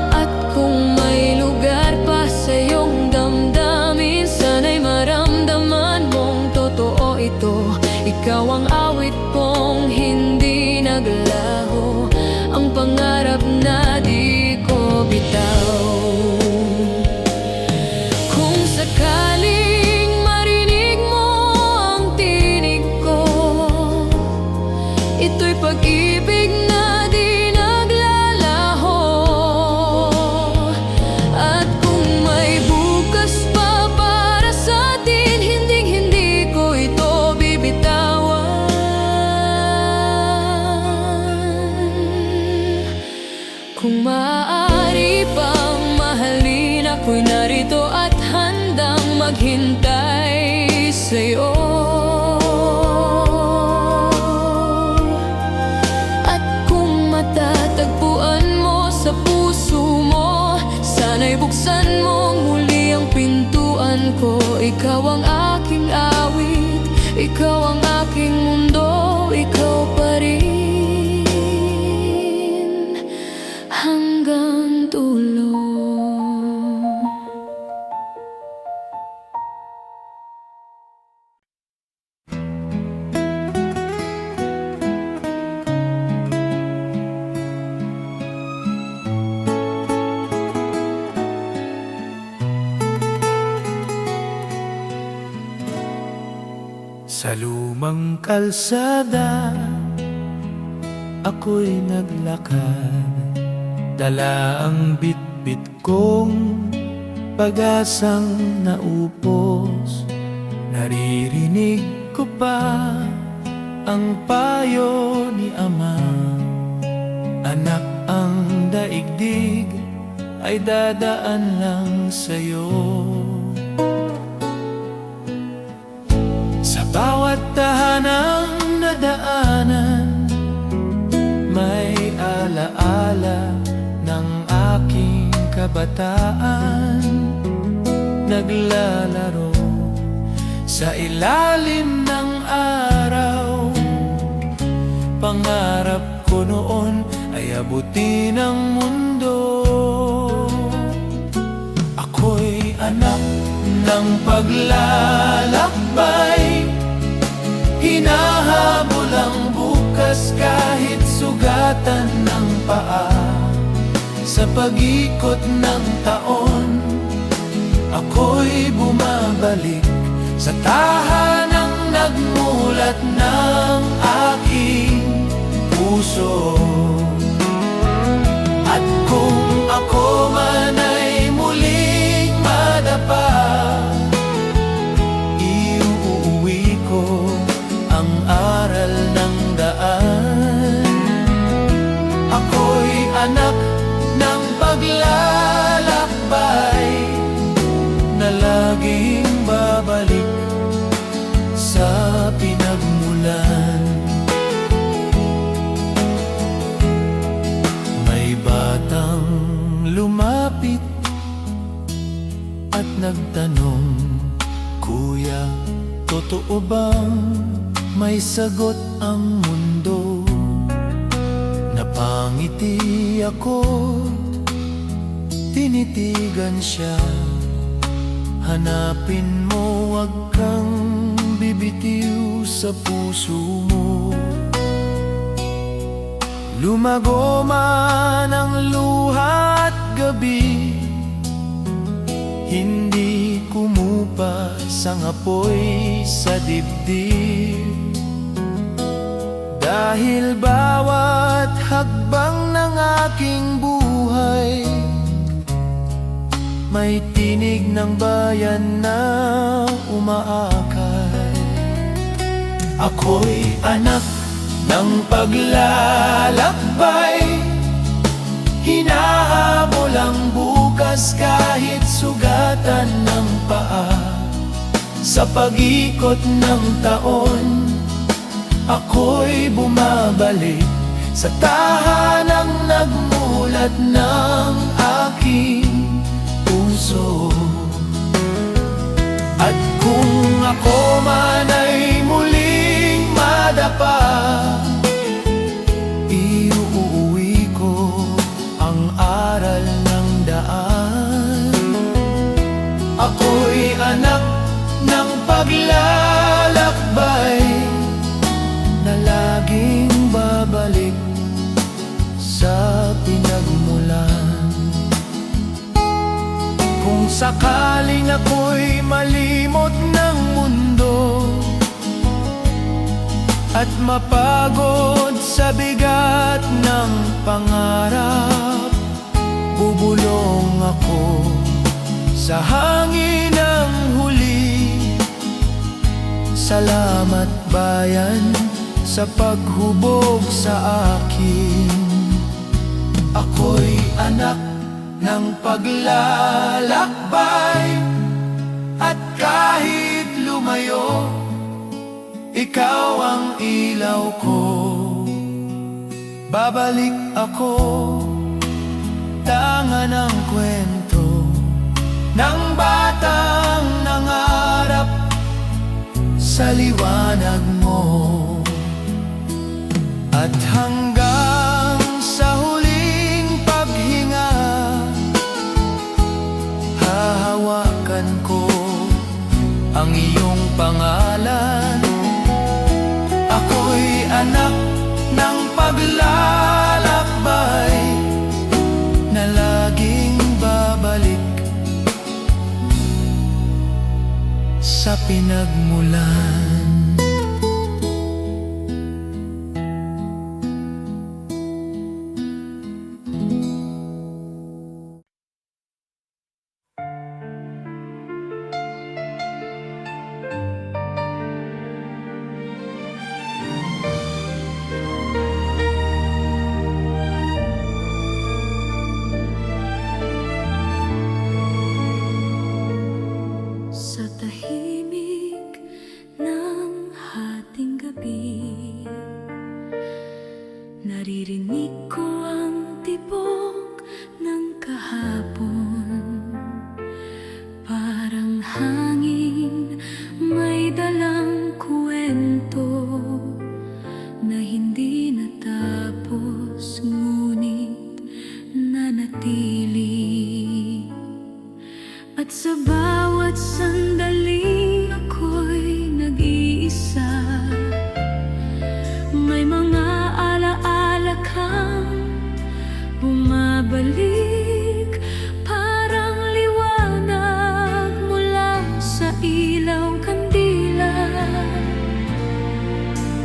At kung may lugar pa sa iyong damdamin, sana'y maramdaman mong totoo ito. Ikaw ang awit kong hindi naglaho, ang pangarap na di ko bitaw. Kung sakaling marinig mo ang tinig ko, ito'y pag-ibig na di naglalaho. At kung may bukas pa para sa atin, hinding-hindi ko ito bibitawan. Kung maaari pang mahalin, ako'y narito at handang maghintay sa'yo. At kung matatagpuan mo sa puso mo, sana'y buksan mo muli ang pintuan ko. Ikaw ang aking awit, ikaw ang aking mundo, ikaw pa rin hanggang dulo. Sa lumang kalsada ako'y naglakad, dala ang bitbit kong pag-asang naupos. Naririnig ko pa ang payo ni Ama, anak, ang daigdig ay dadaan lang sa'yo. Sa bawat tahanang nadaanan, may alaala ng aking kabataan. Naglalaro sa ilalim ng araw, pangarap ko noon ay abutin ang mundo. Ako'y anak ng paglalakbay, hinahabol ang bukas kahit sugatan ng paa. Sa pag-ikot ng taon, ako'y bumabalik sa tahanang nagmulat ng aking puso. At kung ako man ay muling madapa, iuuwi ko ang aral ng daan. Ako'y anak ng paglalakbay na laging babalik sa pinagmulan. May batang lumapit at nagtanong, Kuya, totoo bang may sagot ang mundo? Napangiti ako, tinitigan siya. Hanapin mo, wag kang bibitiw sa puso mo. Lumago man ang luha't gabi, hindi kumupas ang apoy sa dibdib. Dahil bawat hakbang ng aking buhay, may tinig ng bayan na umaakay. Ako'y anak ng paglalakbay, hinahabol ang bukas kahit sugatan ng paa. Sa pag-ikot ng taon, ako'y bumabalik sa tahanang nagmulat ng aking puso. At kung ako man ay muling madapa, iuuwi ko ang aral ng daan. Ako'y anak ng paglalakbay na laging babalik sa pinagmulan. Kung sakaling ako'y malimot ng mundo at mapagod sa bigat ng pangarap, bubulong ako sa hangin ng huli. Salamat bayan sa paghubog sa akin. Ako'y anak ng paglalakbay, at kahit lumayo, ikaw ang ilaw ko. Babalik ako, tanga ng kwento ng batang nangarap sa liwanag mo. At hanggang sa huling paghinga, hahawakan ko ang iyong pangalan. Ako'y anak ng paglalakbay na laging babalik sa pinagmulan. Sa tahimik ng hating gabi, naririnig ko ang tibok ng kahapon. Parang hangin may dalang kwento na hindi natapos, ngunit nanatili. At sa bawat sandali ako'y nag-iisa, may mga alaala kang bumabalik, parang liwanag mula sa ilaw kandila.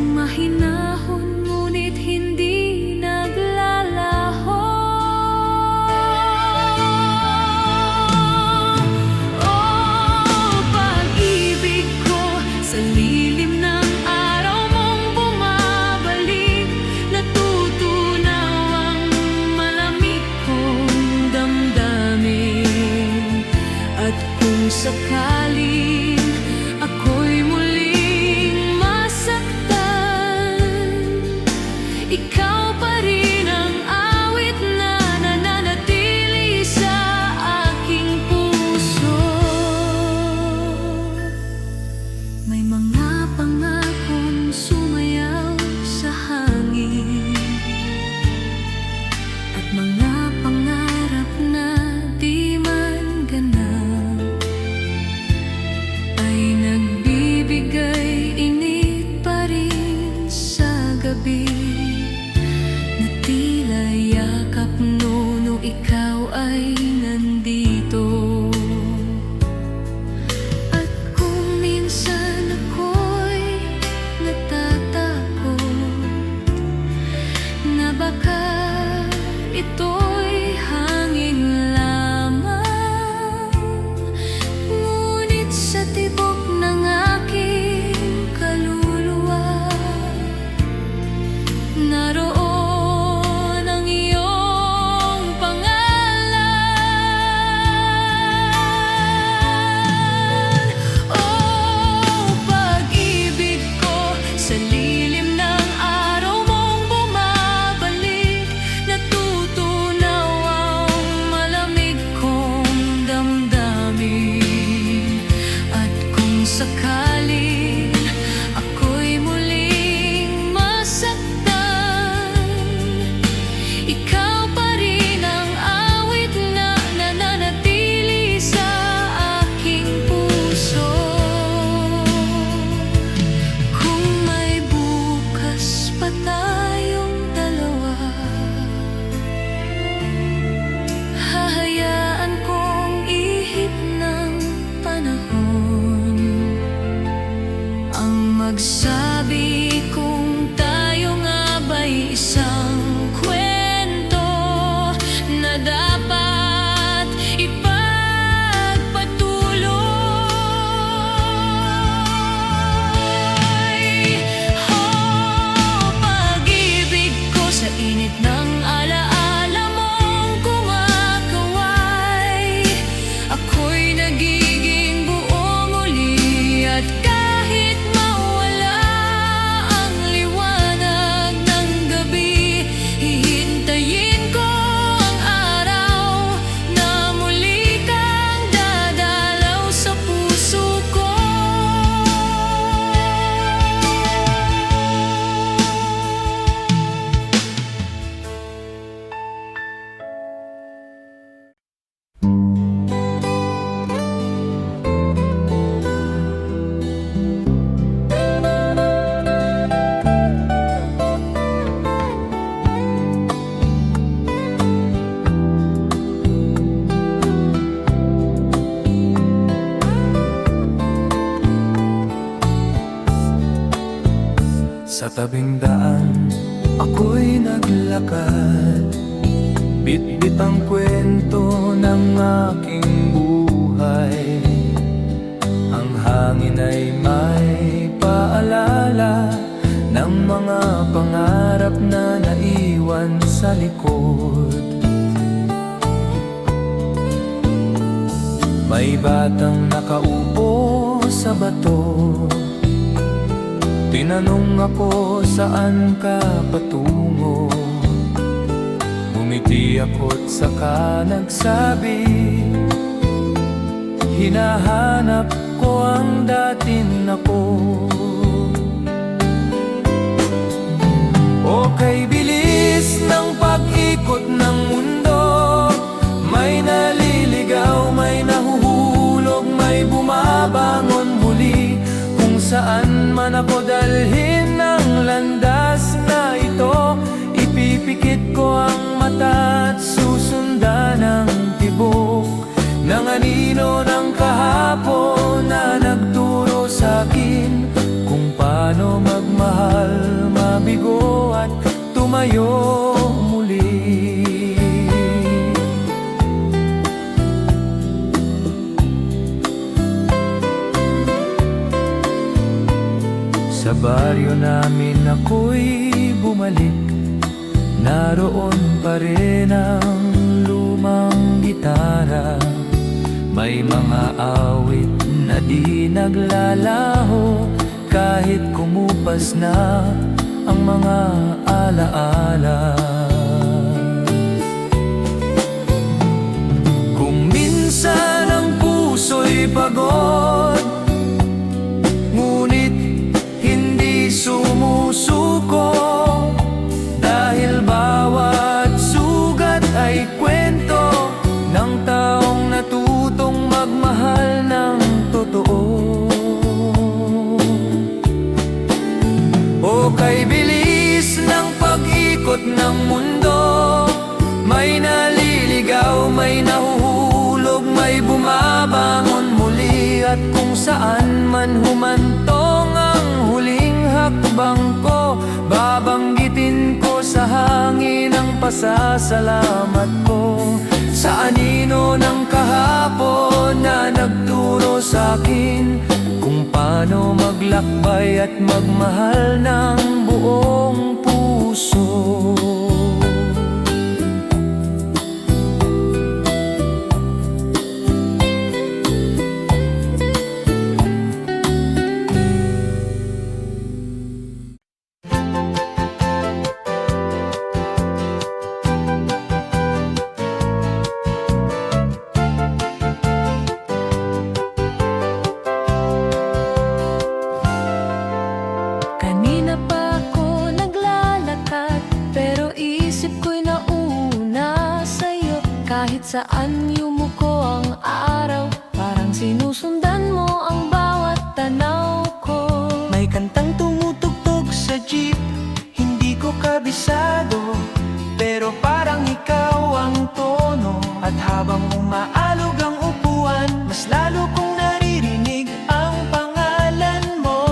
Mahinahon ngunit hindi naglalaho. Sakaling ako'y muling masaktan, ikaw pa rin ang awit na nananatili sa aking puso. May mga pangakong sumayaw sa hangin, at mga pangarap na di man ganap, nagbibigay init magsabi kung tayo nga ba'y isang kwento na dapat ipagpatuloy. Oh, pag-ibig ko sa init ng alaala mong kumakaway, ako'y nagiging buo muli. At kahit mawala ang liwanag ng gabi, hihintayin ko ang araw na muli kang dadalaw sa puso ko. Sa tabing daan, ako'y naglakad, bit-bit ang kwento ng aking buhay. Ang hangin ay may paalala ng mga pangarap na naiwan sa likod. May batang nakaupo sa bato, tinanong ako saan ka patungo. Ngumiti ako't saka nagsabi, hinahanap ko ang dating ako. O kay bilis ng pag-ikot ng mundo, may naliligaw, may nahuhulog, may bumabangon muli. Kung saan man ako dalhin ng landas na ito, ipipikit ko ang mata at susundan ang tibok ng anino ng kahapon na nagturo sa'kin kung paano magmahal, mabigo at tumayo muli. Sa baryo namin ako'y bumalik, naroon pa rin ang lumang gitara. May mga awit na di naglalaho, kahit kumupas na ang mga alaala. Kung minsan ang puso'y pagod, ngunit hindi sumusuko, dahil bawat sugat ay kwento ng taong natutong magmahal ng totoo. O kay bilis ng pag-ikot ng mundo, may naliligaw, may nahuhulog, may bumabangon muli. At kung saan man humantong ang huling hakbang ko, babanggitin ko sa hangin ang pasasalamat ko sa anino ng kahapon na nagturo sa'kin kung paano maglakbay at magmahal ng buong puso. Kanina pa ako naglalakad, pero isip ko'y nauna sa'yo. Kahit saan yumuko ang araw, parang sinusundan mo ang bawat tanaw ko. May kantang tumutugtog sa jeep, hindi ko kabisado, pero parang ikaw ang tono. At habang umaalog ang upuan, mas lalo kong naririnig ang pangalan mo.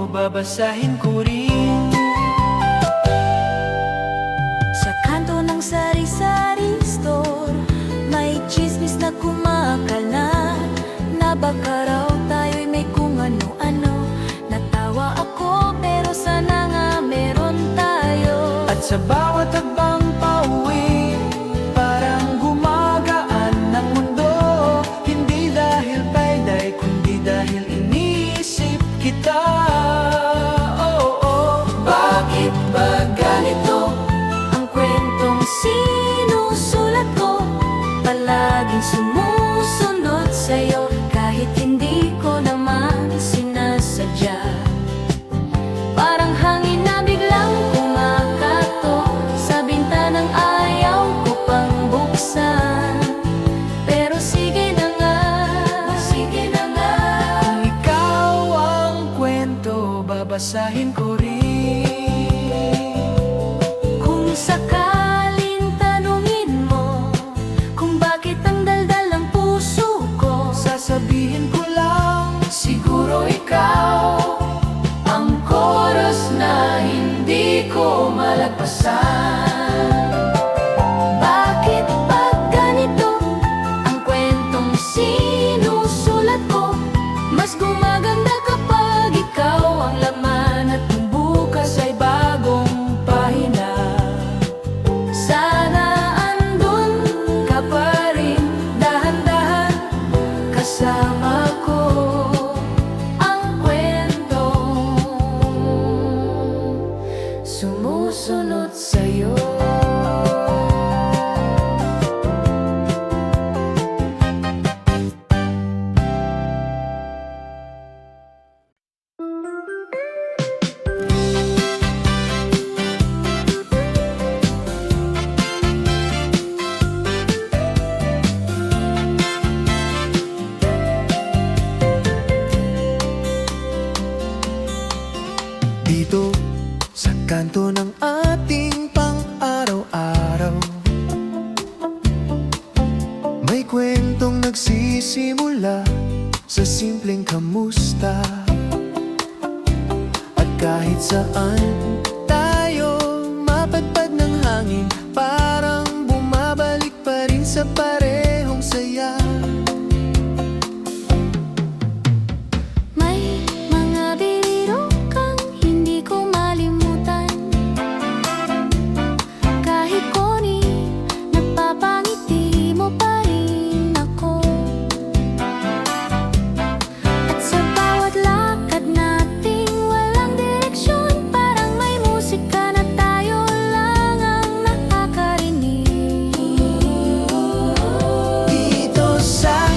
babasahin ko rin. Sa kanto ng sari-sari store, may chismis na kumakalat, na baka raw tayo'y may kung ano-ano. Natawa ako pero sana nga meron tayo. At sa bawat hakbang pauwi, parang gumagaan ng mundo. Hindi dahil payday, kundi dahil iniisip kita. Oh, oh. Bakit ba ganito ang kwentong sinusulat ko? Palaging sumusunod sa'yo kahit hindi ko naman sinasadya. Parang hangin na biglang kumakatok sa bintanang ayaw ko pang buksan. Pero sige na nga, sige na nga. Kung ikaw ang kwento, babasahin ko rin. Kung sakaling tanungin mo kung bakit ang daldal ng puso ko, Sasabihin ko lang, siguro ikaw ang chorus na hindi ko malagpasan. Bakit pag ganito ang kwentong sinusulat ko, mas gumaganda kapag ikaw ang laman at kung bukas ay bagong pahina. Sana andun ka pa rin, dahan-dahan kasama ko. Ang kwentong sumusunod sa'yo. Dito sa kanto ng ating pang-araw-araw, may kwentong nagsisimula sa simpleng kamusta. At kahit saan tayo mapadpad ng hangin, parang bumabalik pa rin sa parehong saya. May mga biro kang hindi ko malimutan, kahit koni nagpapangiti mo pa rin ako. At sa bawat lakad nating walang direksyon, parang may musika na tayo lang ang nakakarinig. Dito sa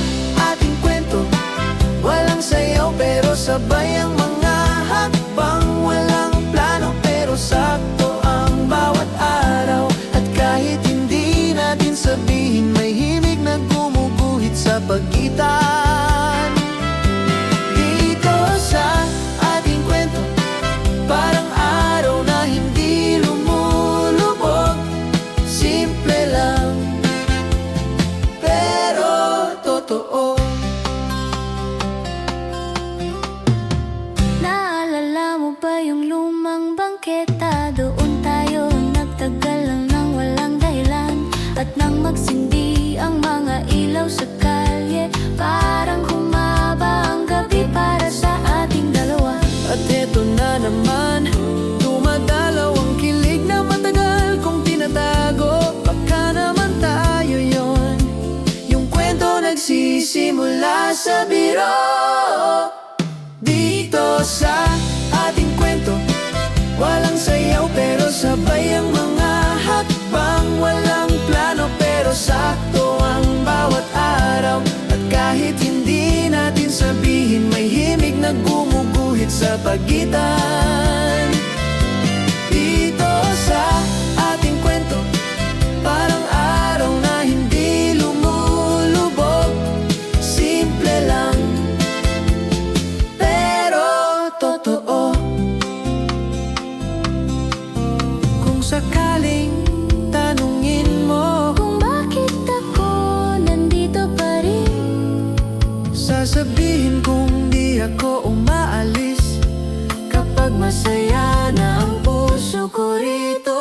ating kwento, walang sayaw pero sabay ang mga hakbang. Walang plano pero sakto ang bawat araw. At kahit hindi natin sabihin, may himig na gumuguhit sa pagitan. Dito sa ating kwento, parang araw na hindi lumulubog. Simple lang pero totoo. Naalala mo ba yung lumang bangketa? Doon tayo nagtagal lang nang walang dahilan. At nang magsindi ang mga ilaw sa kalye, parang humaba ang gabi para sa ating dalawa. At eto na naman, dumadalaw ang kilig na matagal kong tinatago. Baka naman tayo yon, yung kwento nagsisimula sa biro. Dito sa ating kwento, walang sayaw pero sabay ang mga hakbang. Walang plano pero sakto ang bawat araw. At kahit hindi natin sabihin, may himig na gumuguhit sa pagitan. Dito sa ating kwento, parang araw na hindi lumulubog. Simple lang pero totoo. Kung sakaling tanungin mo Kung bakit ako nandito pa rin, sasabihin kong di ako umaalis. masaya na ang puso ko rito.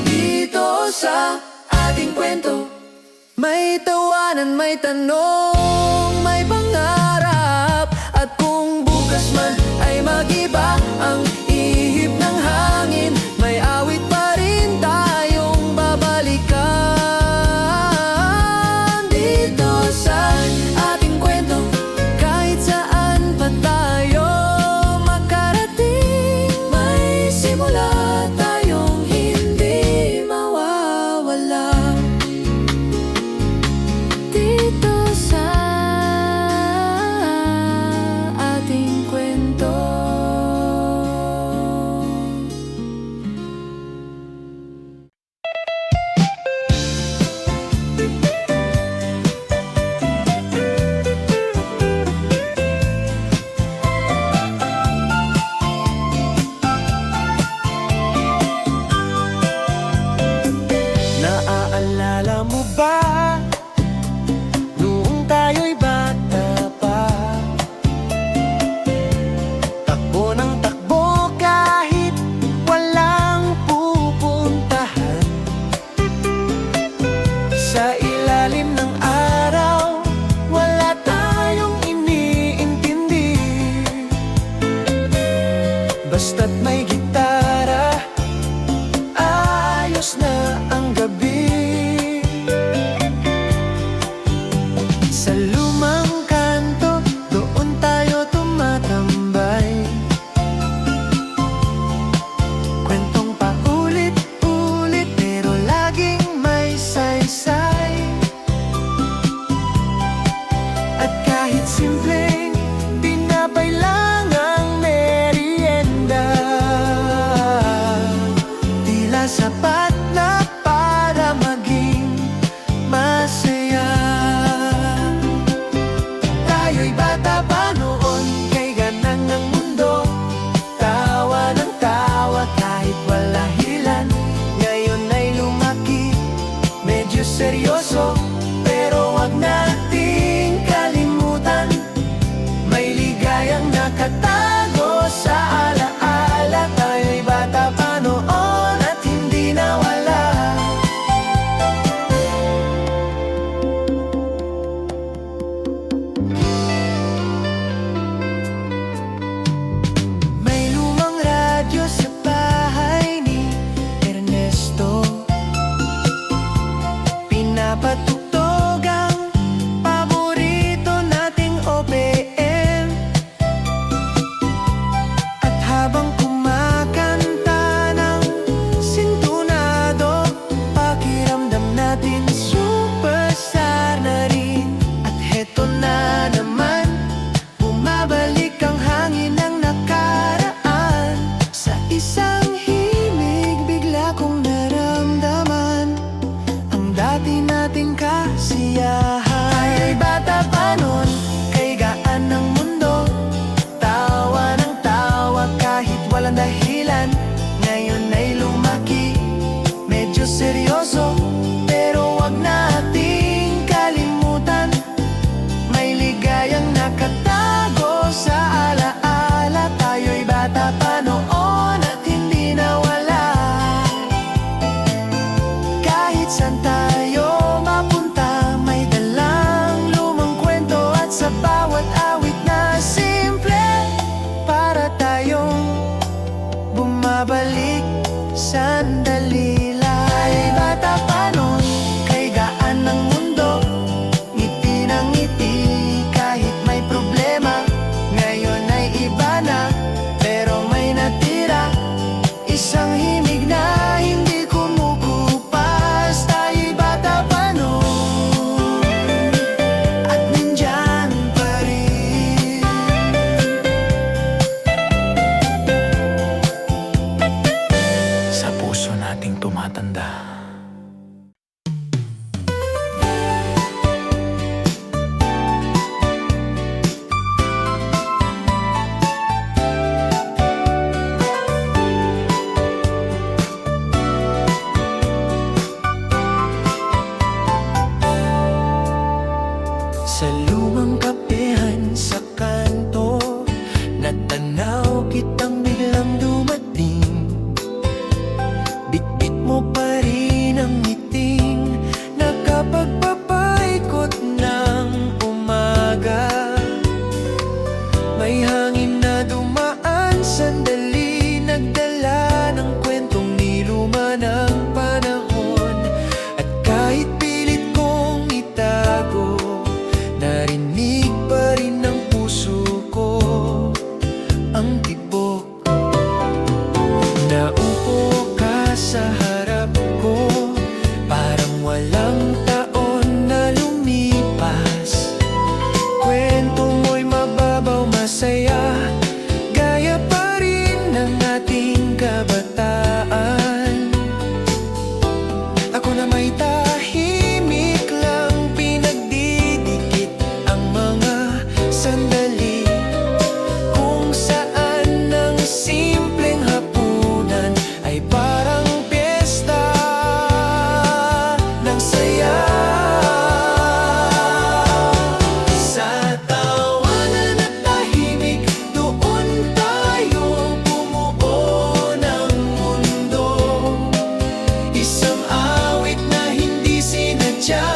Dito sa ating kwento, may tawanan, may tanong, may pangarap. At kung bukas man ay mag-iba ang ihip ng hangin, may awit pa rin tayong babalikan. Dito sa ating kwento, kahit saan pa tayo makarating, may simula tayong hindi mawawala. Dito sa ating kwento. Naaalala mo ba noong tayo'y bata pa? Takbo ng takbo kahit walang pupuntahan. Sa ilalim ng araw, wala tayong iniintindi. Basta't may gitara, ayos na ang gabi. Sa lumang kanto, doon tayo tumatambay. Kwentong paulit-ulit pero laging may saysay. At kahit simpleng tinapay lang ang merienda, tila sapat na para maging masaya. Tayo'y bata pa noon, kay ganang ang mundo. Tawa ng tawa kahit wala hilan. Ngayon ay lumaki, medyo seryoso, pero wag nating kalimutan, may ligayang nakatago sa alaala. Tayo'y bata pa noon at hindi nawala. May lumang radyo sa bahay ni Ernesto, pinapatugtog ang paborito nating OPM. At habang kumakanta ng sintunado, pakiramdam natin superstar na rin. At heto na naman, bumabalik ang hangin ng nakaraan. Sa isang himig, bigla kong naramdaman ang dati nating kasiyahan. Ay bata pa nun, kay gaan ng mundo. Tawa ng tawa kahit walang dahilan. Ngayon ay lumaki, medyo seryoso, pero wag nating kalimutan, may ligayang nakatago sa alaala. Tayo'y bata pa noon at hindi nawala. Kahit saan tayo mapunta, may dalang lumang kwento. At sa bawat awit na simple, para tayong bumabalik sandali lang. Ay bata pa nun, kay gaan ng mundo. Ngiti ng ngiti kahit may problema. Ngayon ay iba na, pero may natira. Isang himig na hindi kumukupas. Tayo'y bata pa nun at nandyan pa rin. Sa puso nating tumatanda. saya, gaya pa rin ng ating kabataan. Ako na may tahimik lang, pinagdidikit ang mga sandali kung saan ang simpleng hapunan ay parang piyesta ng saya. Sa tawanan at tahimik, doon tayo bumuo ng mundo. Isang awit na hindi sinadya,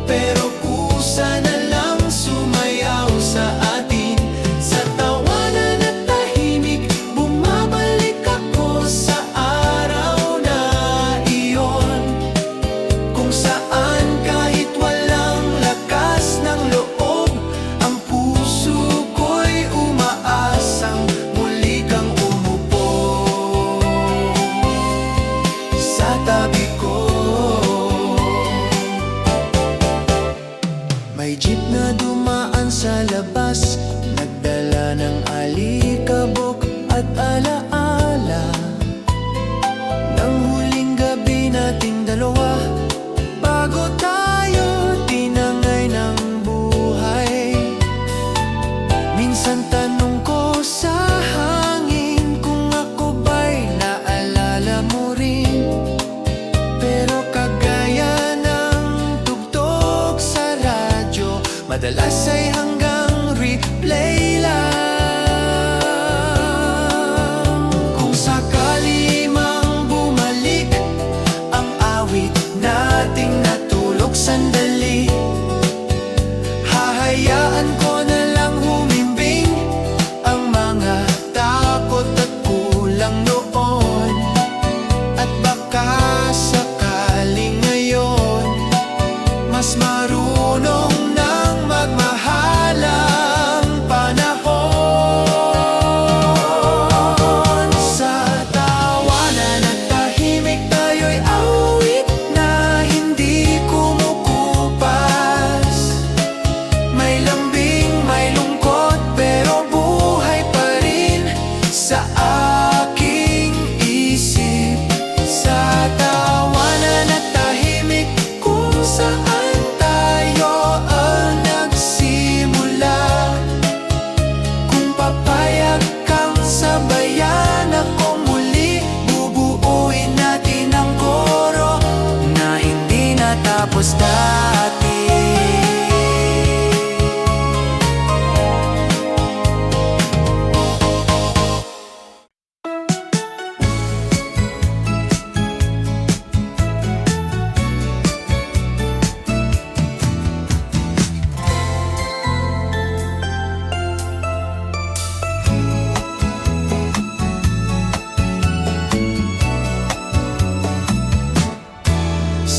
pero kusa na lang sumayaw sa atin. Sa tawanan at tahimik, bumabalik ako sa araw na iyon, kung saan kahit walang lakas ng loob, ang puso ko'y umaasang muli kang umupo sa tabi ko. May jeep na dumaan sa labas, nagdala ng alikabok at alaala ng huling gabi nating dalawa, bago tayo tinangay ng buhay. Minsan tanong ko sa hangin kung ako ba'y naalala mo rin, pero kagaya ng tugtog sa radyo, madalas ay hanggang replay lang. Kung sakali mang bumalik ang awit nating natulog sandali, hahayaan ko na lang humimbing ang mga takot at kulang noon. At baka sakaling ngayon, mas marunong nang magmahalang panahon. Sa tawanan at tahimik, tayo'y awit na hindi kumukupas. May lambing, may lungkot, pero buhay pa rin sa aking isip. Sa tawanan at tahimik, kung saan tayo ang nagsimula, kung papayag kang sabayan ako muli, bubuuin natin ang koro na hindi natapos dati.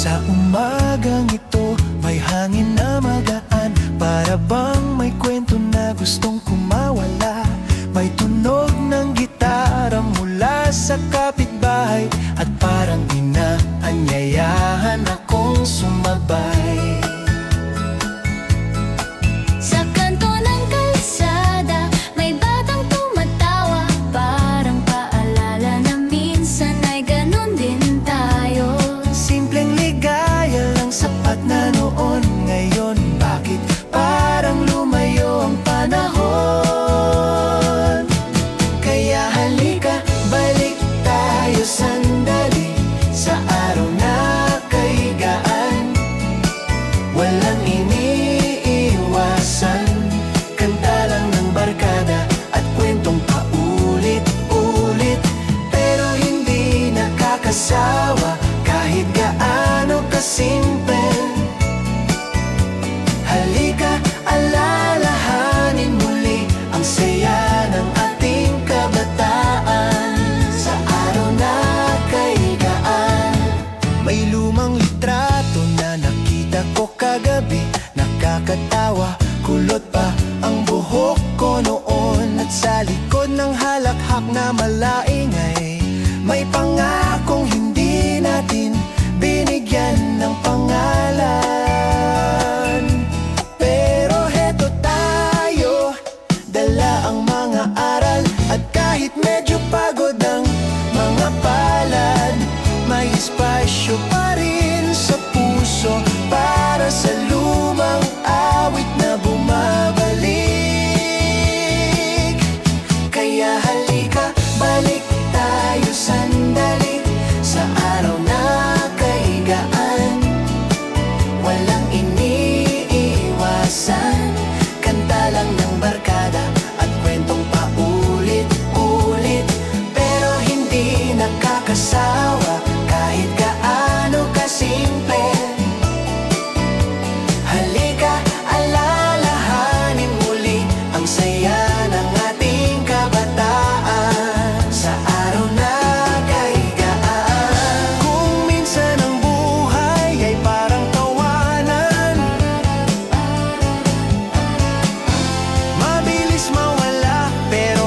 Sa umagang ito, may hangin na magaan, para bang may kwento na gustong kumawala. May tunog ng gitara mula sa kapitbahay, at parang inaanyayahan akong sumabay. Sa kanto ng kalsada, may batang tumatawa, parang paalala na minsan ay ganun din tayo. Simpleng ligaya lang sapat na noon, ngayon bakit parang lumayo ang panahon? Kaya halika, balik tayo sandali sa araw na kaigaan. Walang iniiwasan, kanta lang ng barkada at kwentong paulit-ulit, pero hindi nakakasawa kahit gaano kasimple. Halika, alalahanin muli ang saya ng ating kabataan sa araw na kaigaan. May lumang litrato na nakita ko kagabi, nakakatawa, kulot pa ang buhok ko noon. At sa likod ng halakhak na malaingay, may pangakong hindi natin binigyan ng pangalan. Pero heto tayo, Kahit medyo pagod ang mga palad, may espasyo pa rin sa puso para sa lumang awit na bumabalik. Kaya halika, balik tayo sandali sa araw na kay gaan. Walang iniiwasan, kanta lang ng barkada at kwentong paulit-ulit, pero hindi nakakasawa kahit gaano kasimple. Halika, alalahanin muli ang saya ng ating kabataan sa araw na kay gaan. Kung minsan ang buhay ay parang tawanan, mabilis mawala pero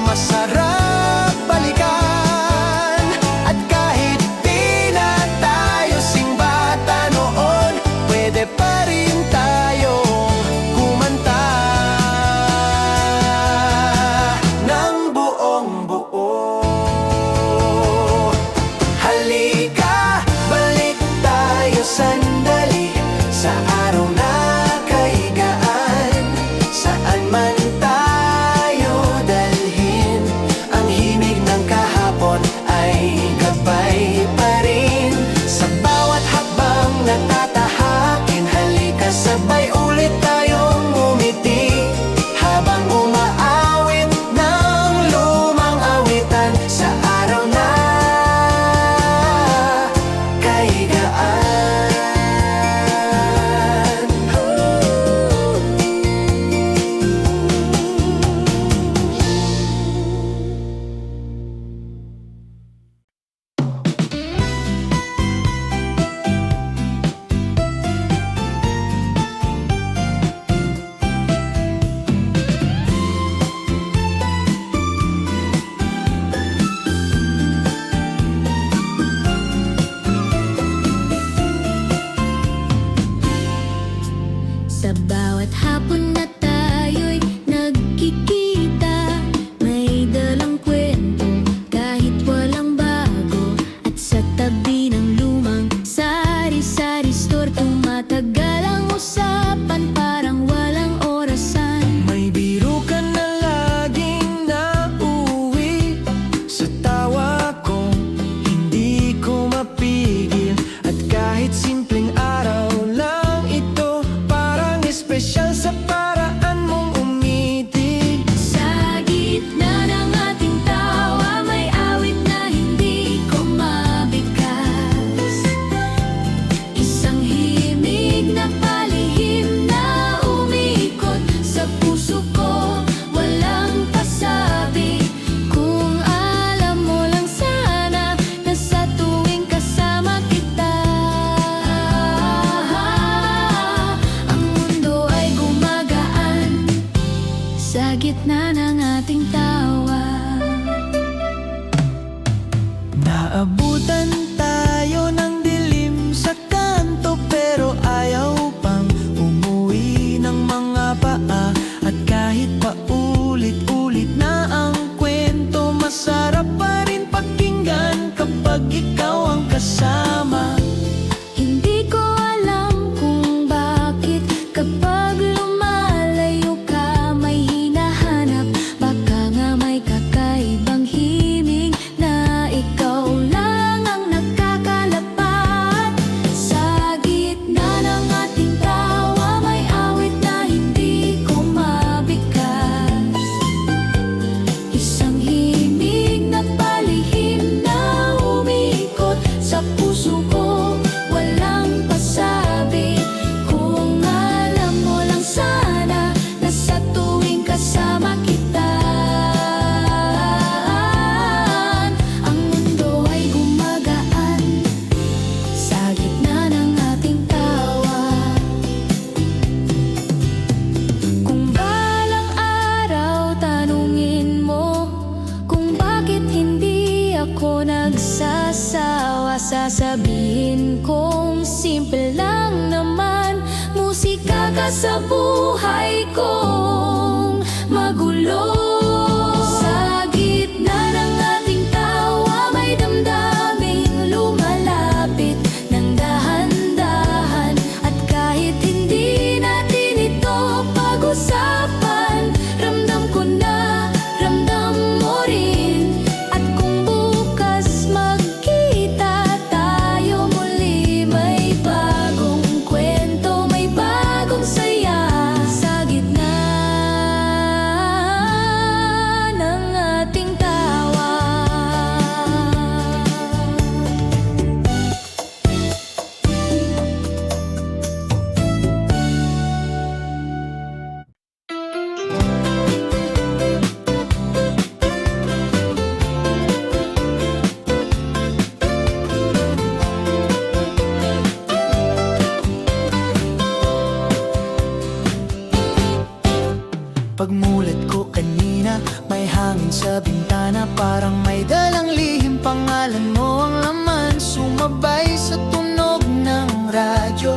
masarap balikan. At kahit di na tayo sing bata noon, pwede pa rin tayong kumanta ng buong buo. Halika, balik tayo sandali sa araw na kay gaan. Saan man tayo dalhin, ang himig ng kahapon ay gabay pa rin. Sa bawat hakbang na tatahakin, halika sabay ulit tayong umiti, habang umaawit ng lumang awitan sa araw na kay gaan. Sa bawat hapon na tayo'y nagkikita, may dalang kwento kahit walang bago. At sa tabi ng lumang sari-sari store, tumatagal ang usapan, parang walang orasan. May biro ka na laging nauwi sa tawa ko, hindi ko mapigil. At kahit simpleng araw lang ito, parang espesyal sa paraan mong umiti. Sa gitna ng ating tawa, may awit na hindi ko mabigkas. Isang himig na palihim na umiikot sa puso ko, walang pasabi. Kung alam mo lang sana na sa tuwing kasama kita, ang mundo ay gumagaan sa gitna ng ating tawa. Naabutan tayo ng dilim sa kanto, pero ayaw pang umuwi ng mga paa. At kahit paulit-ulit na ang kwento, masarap pa rin pakinggan kapag ikaw ang kasama. Hindi ko alam kung bakit kapag lumalayo ka, may hinahanap. Baka nga may kakaibang himig na ikaw lang ang nakakalapat. Sa gitna ng ating tawa, may awit na hindi ko mabigkas. Isang himig na palihim na umiikot sa puso ko, walang pasabi. Kung alam mo lang sana na sa tuwing kasama kita, ang mundo ay gumagaan sa gitna ng ating tawa. Kung balang araw tanungin mo kung bakit hindi ako nagsasawa, sasabihin kong simple lang naman, musika ka sa buhay kong magulo. Sa gitna May hangin sa bintana, parang may dalang lihim. Pangalan mo ang laman, sumabay sa tunog ng radyo.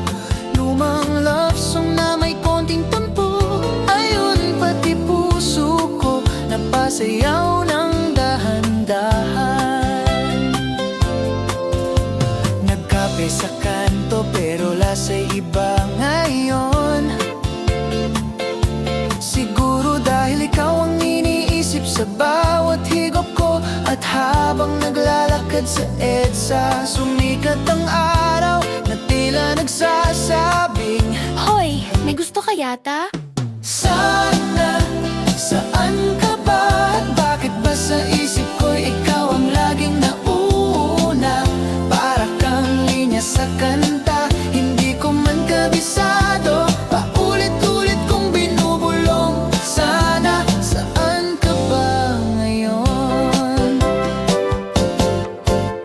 Lumang love song na may konting tampo. Ayun, pati puso ko napasayaw ng dahan-dahan. Nagkape sa kanto pero lasa'y iba ngayon. Siguro dahil ikaw ang iniisip sa bawat higop ko. At habang naglalakad sa EDSA, sumikat ang araw na tila nagsasabing, Hoy, may gusto ka yata? sana, saan ka ba? At bakit ba sa isip ko'y ikaw ang laging nauna? Para kang linya sa kanta, hindi ko man kabisado. Paulit-ulit kong binubulong, sana, saan ka ba ngayon?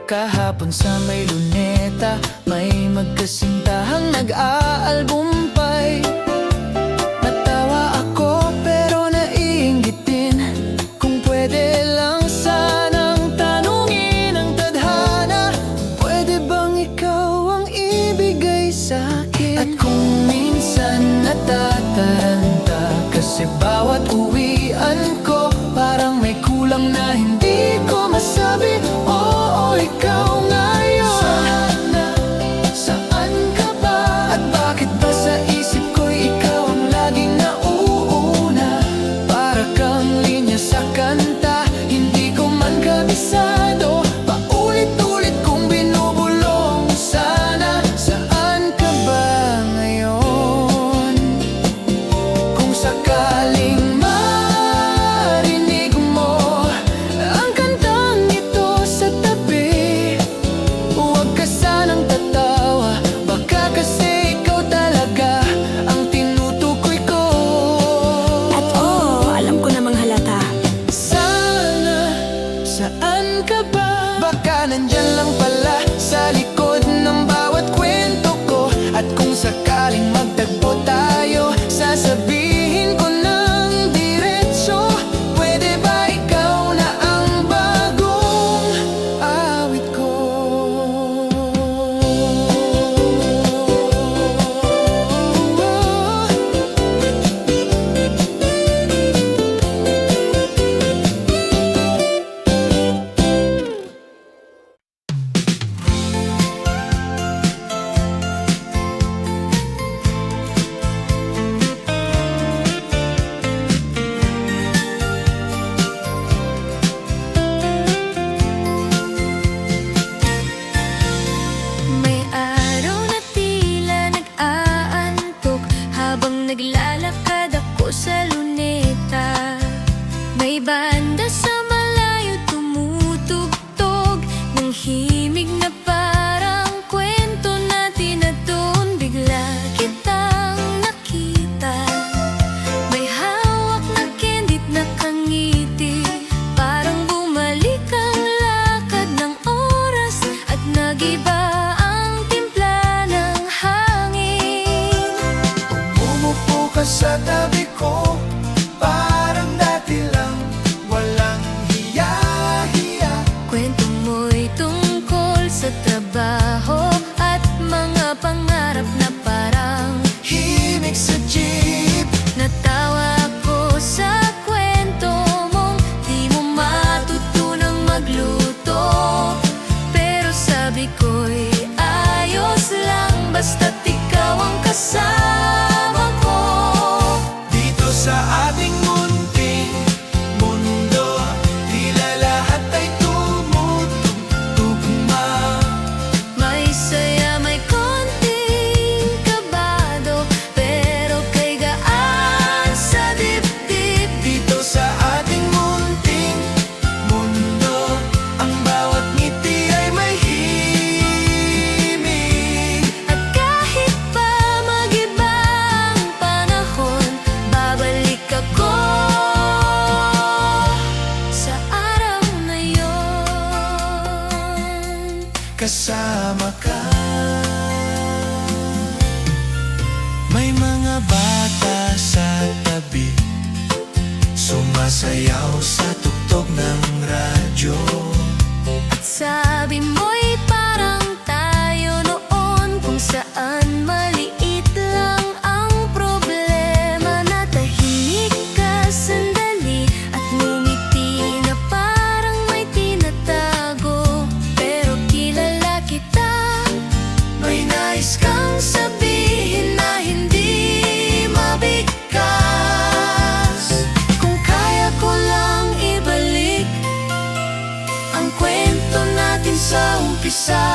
Kahapon sa may luneta, may magkasintahang nag-aalbumpay. Natawa ako pero naiinggitin, kung pwede lang sanang tanungin ang tadhana, pwede bang ikaw ang ibigay sa'kin? At kung minsan natataranta, kasi bawat uwian ko parang may kulang na hindi ko masabi. Oo, ikaw ngayon. Sana, saan ka ba? At bakit ba sa isip ko'y ikaw ang laging nauuna? Para kang linya sa kanta, hindi ko man kabisado. Paulit-ulit kong binubulong, sana, saan ka ba ngayon? Kung sakaling marinig mo ang kantang ito sa tabi, huwag ka sanang tatawa, baka kasi ikaw talaga ang tinutukoy ko. At oo, alam ko namang halata. Sana, saan ka ba? Baka nandyan lang pala sa likod ng bawat kwento ko. At kung sakaling magtagpo tayo, sasabihin ko ng diretso, pwede ba ikaw na ang bagong awit ko? May araw na tila nag-aantok habang naglalakad ako sa luneta. May banda sa malayo tumutugtog ng himig na parang kwento natin na doon bigla kitang nakita. May hawak na kendit na kangiti, parang bumalik ang lakad ng oras at nagiba ang timpla ng hangin. Umupo ka sa tabi ko, parang dati lang, walang hiya-hiya. Kwento mo'y tungkol sa trabaho at mga pangarap na parang Himig sa jeep, natawa ako sa kwento mong di mo matutunang magluto. Pero sabi ko'y ayos lang, basta't ikaw ang kasama ko. dito sa ating munting mundo, tila lahat ay tumutugma. May saya, may konting kabado, pero kay gaan sa dibdib. Dito sa ating munting mundo, ang bawat ngiti ay may himig. At kahit pa mag-iba ang panahon, babalik ako sa araw na yon. Kasama ka. May mga bata sa tabi, sumasayaw sa tugtog ng radyo. At sabi mo'y parang tayo noon, kung saan maliit lang ang problema. Natahimik ka sandali at ngumiti na parang may tinatago. Pero kilala kita, may nais kang sabihin na hindi mabigkas. Kung kaya ko lang ibalik ang kwento natin sa umpisa,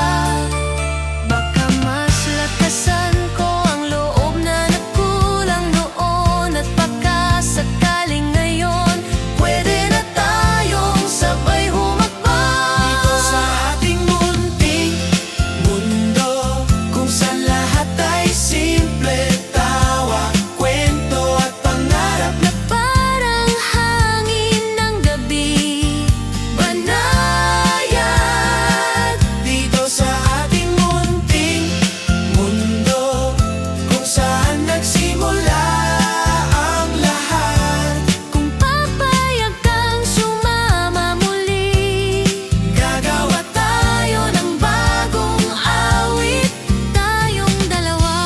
baka mas lakasan ko ang loob na nagkulang noon. At baka sakaling ngayon, pwede na tayong sabay humakbang Dito sa ating munting mundo, kung saan lahat ay simple, tawa, kwento at pangarap. na parang hangin ng gabi, banayad. Dito sa ating munting mundo, kung saan nagsimula ang lahat. Kung papayag kang sumama muli, Gagawa tayo ng bagong awit, tayong dalawa.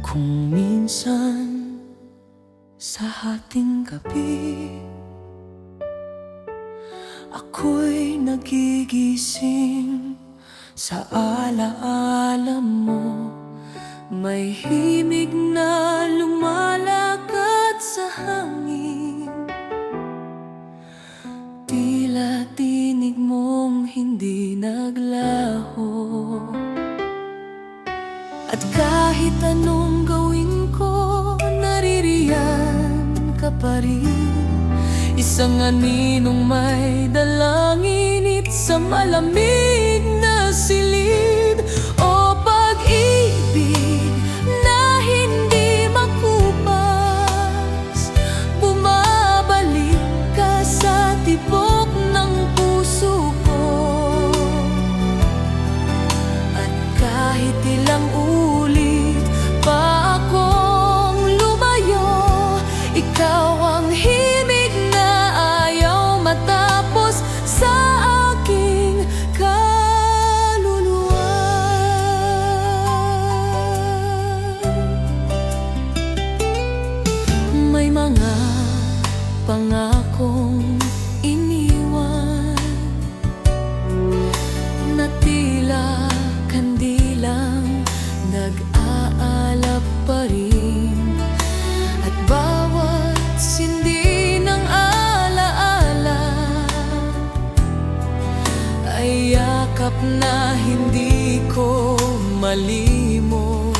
Kung minsan sa hating gabi ako'y nagigising sa alaala mo, may himig na lumalakad sa hangin, tila tinig mong hindi naglaho. At kahit anong gawin ko, naririyan ka pa rin. Isang aninong may dalang init sa malamig na silid. O pag-ibig na hindi makupas, bumabalik ka sa tibok ng puso ko. At kahit ilang ulit pa akong lumayo, ikaw ang himig na ayaw matapos sa aking kaluluwa. May mga pangakong iniwan na tila kandilang nag-aalab pa rin. At bawat sindi ng alaala ay yakap na hindi ko malimot.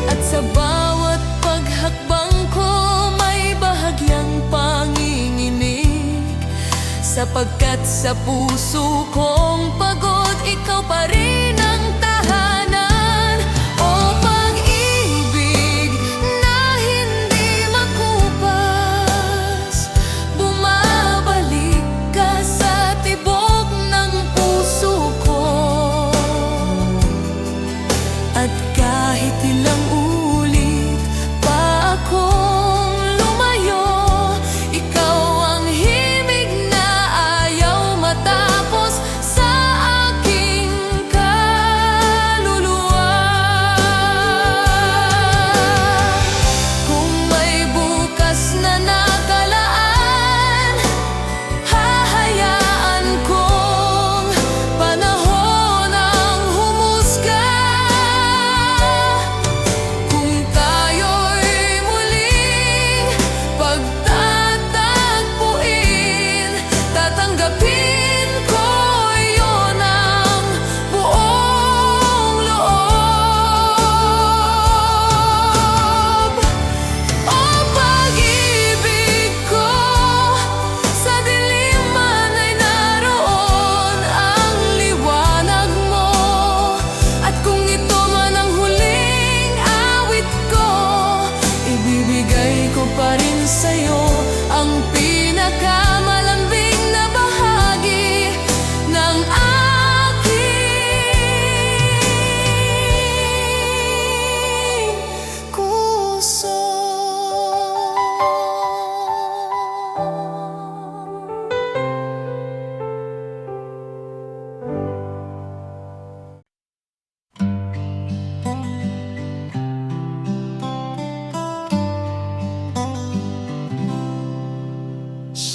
At sa bawat paghakbang ko may bahagyang panginginig, sapagkat sa puso kong pagod, ikaw pa rin ang tahanan. O pag-ibig na hindi makupas, bumabalik ka sa tibok ng puso ko. At kahit ilang ulit pa akong lumayo, ikaw ang himig na ayaw matapos sa aking kaluluwa.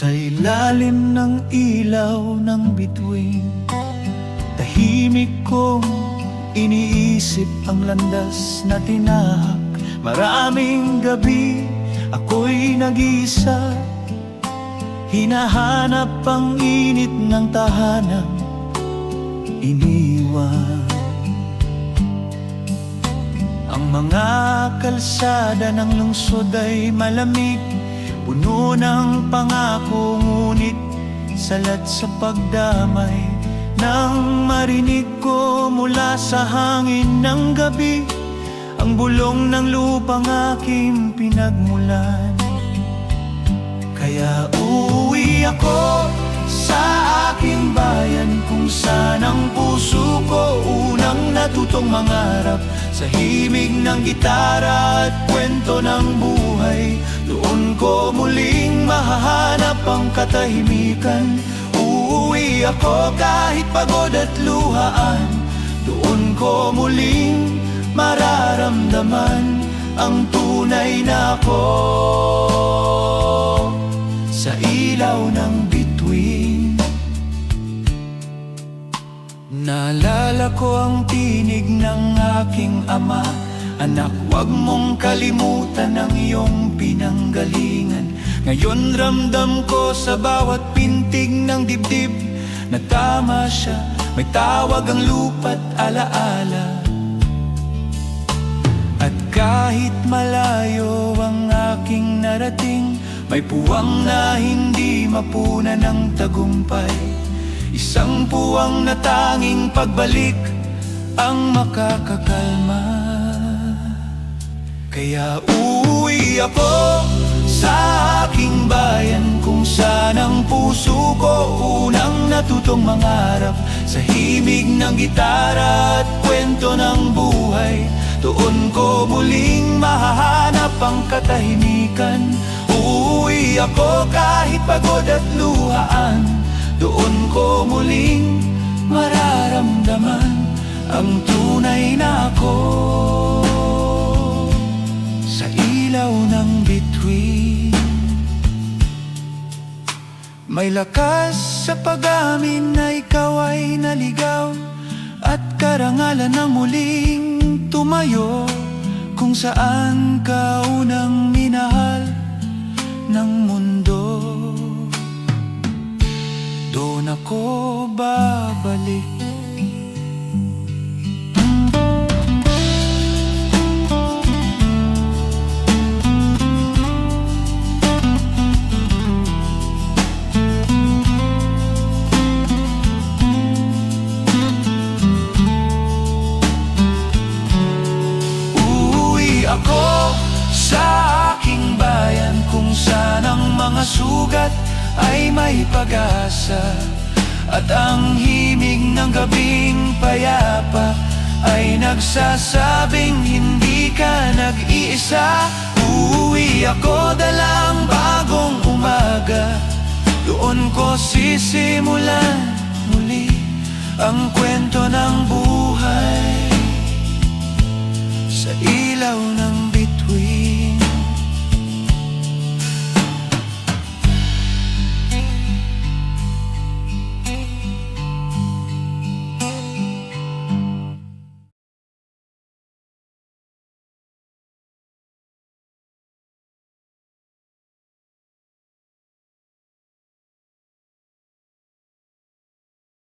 Sa ilalim ng ilaw ng bituin, tahimik kong iniisip ang landas na tinahak. Maraming gabi ako'y nag-iisa, hinahanap ang init ng tahanang iniwan. Ang mga kalsada ng lungsod ay malamig, puno ng pangako, ngunit salat sa pagdamay. Nang marinig ko mula sa hangin ng gabi ang bulong ng lupang aking pinagmulan, kaya uuwi ako sa aking bayan, kung saan ang puso ko unang natutong mangarap. Sa himig ng gitara at kwento ng buhay, doon ko muling mahahanap ang katahimikan. Uuwi ako kahit pagod at luhaan, doon ko muling mararamdaman ang tunay na ako. Sa ilaw ng bituin, naalala ko ang tinig ng aking ama, anak, huwag mong kalimutan ang iyong pinanggalingan. Ngayon ramdam ko sa bawat pintig ng dibdib na tama siya, may tawag ang lupa't alaala. At kahit malayo ang aking narating, may puwang na hindi mapunan ng tagumpay. Isang puwang na tanging pagbalik ang makakakalma. Kaya uuwi ako sa aking bayan, kung saan ang puso ko unang natutong mangarap. Sa himig ng gitara at kwento ng buhay, doon ko muling mahahanap ang katahimikan. Uuwi ako kahit pagod at luhaan, doon ko muling mararamdaman ang tunay na ako. Sa ilaw ng bituin, may lakas sa pag-amin na ikaw ay naligaw, at karangalan ng muling tumayo kung saan ka unang minahal ng mundo. Doon ako babalik. Ako sa aking bayan, kung saan ang mga sugat ay may pag-asa, at ang himig ng gabing payapa ay nagsasabing hindi ka nag-iisa. Uuwi ako dalang bagong umaga, doon ko sisimulan muli ang kwento ng buhay. Sa ilaw ng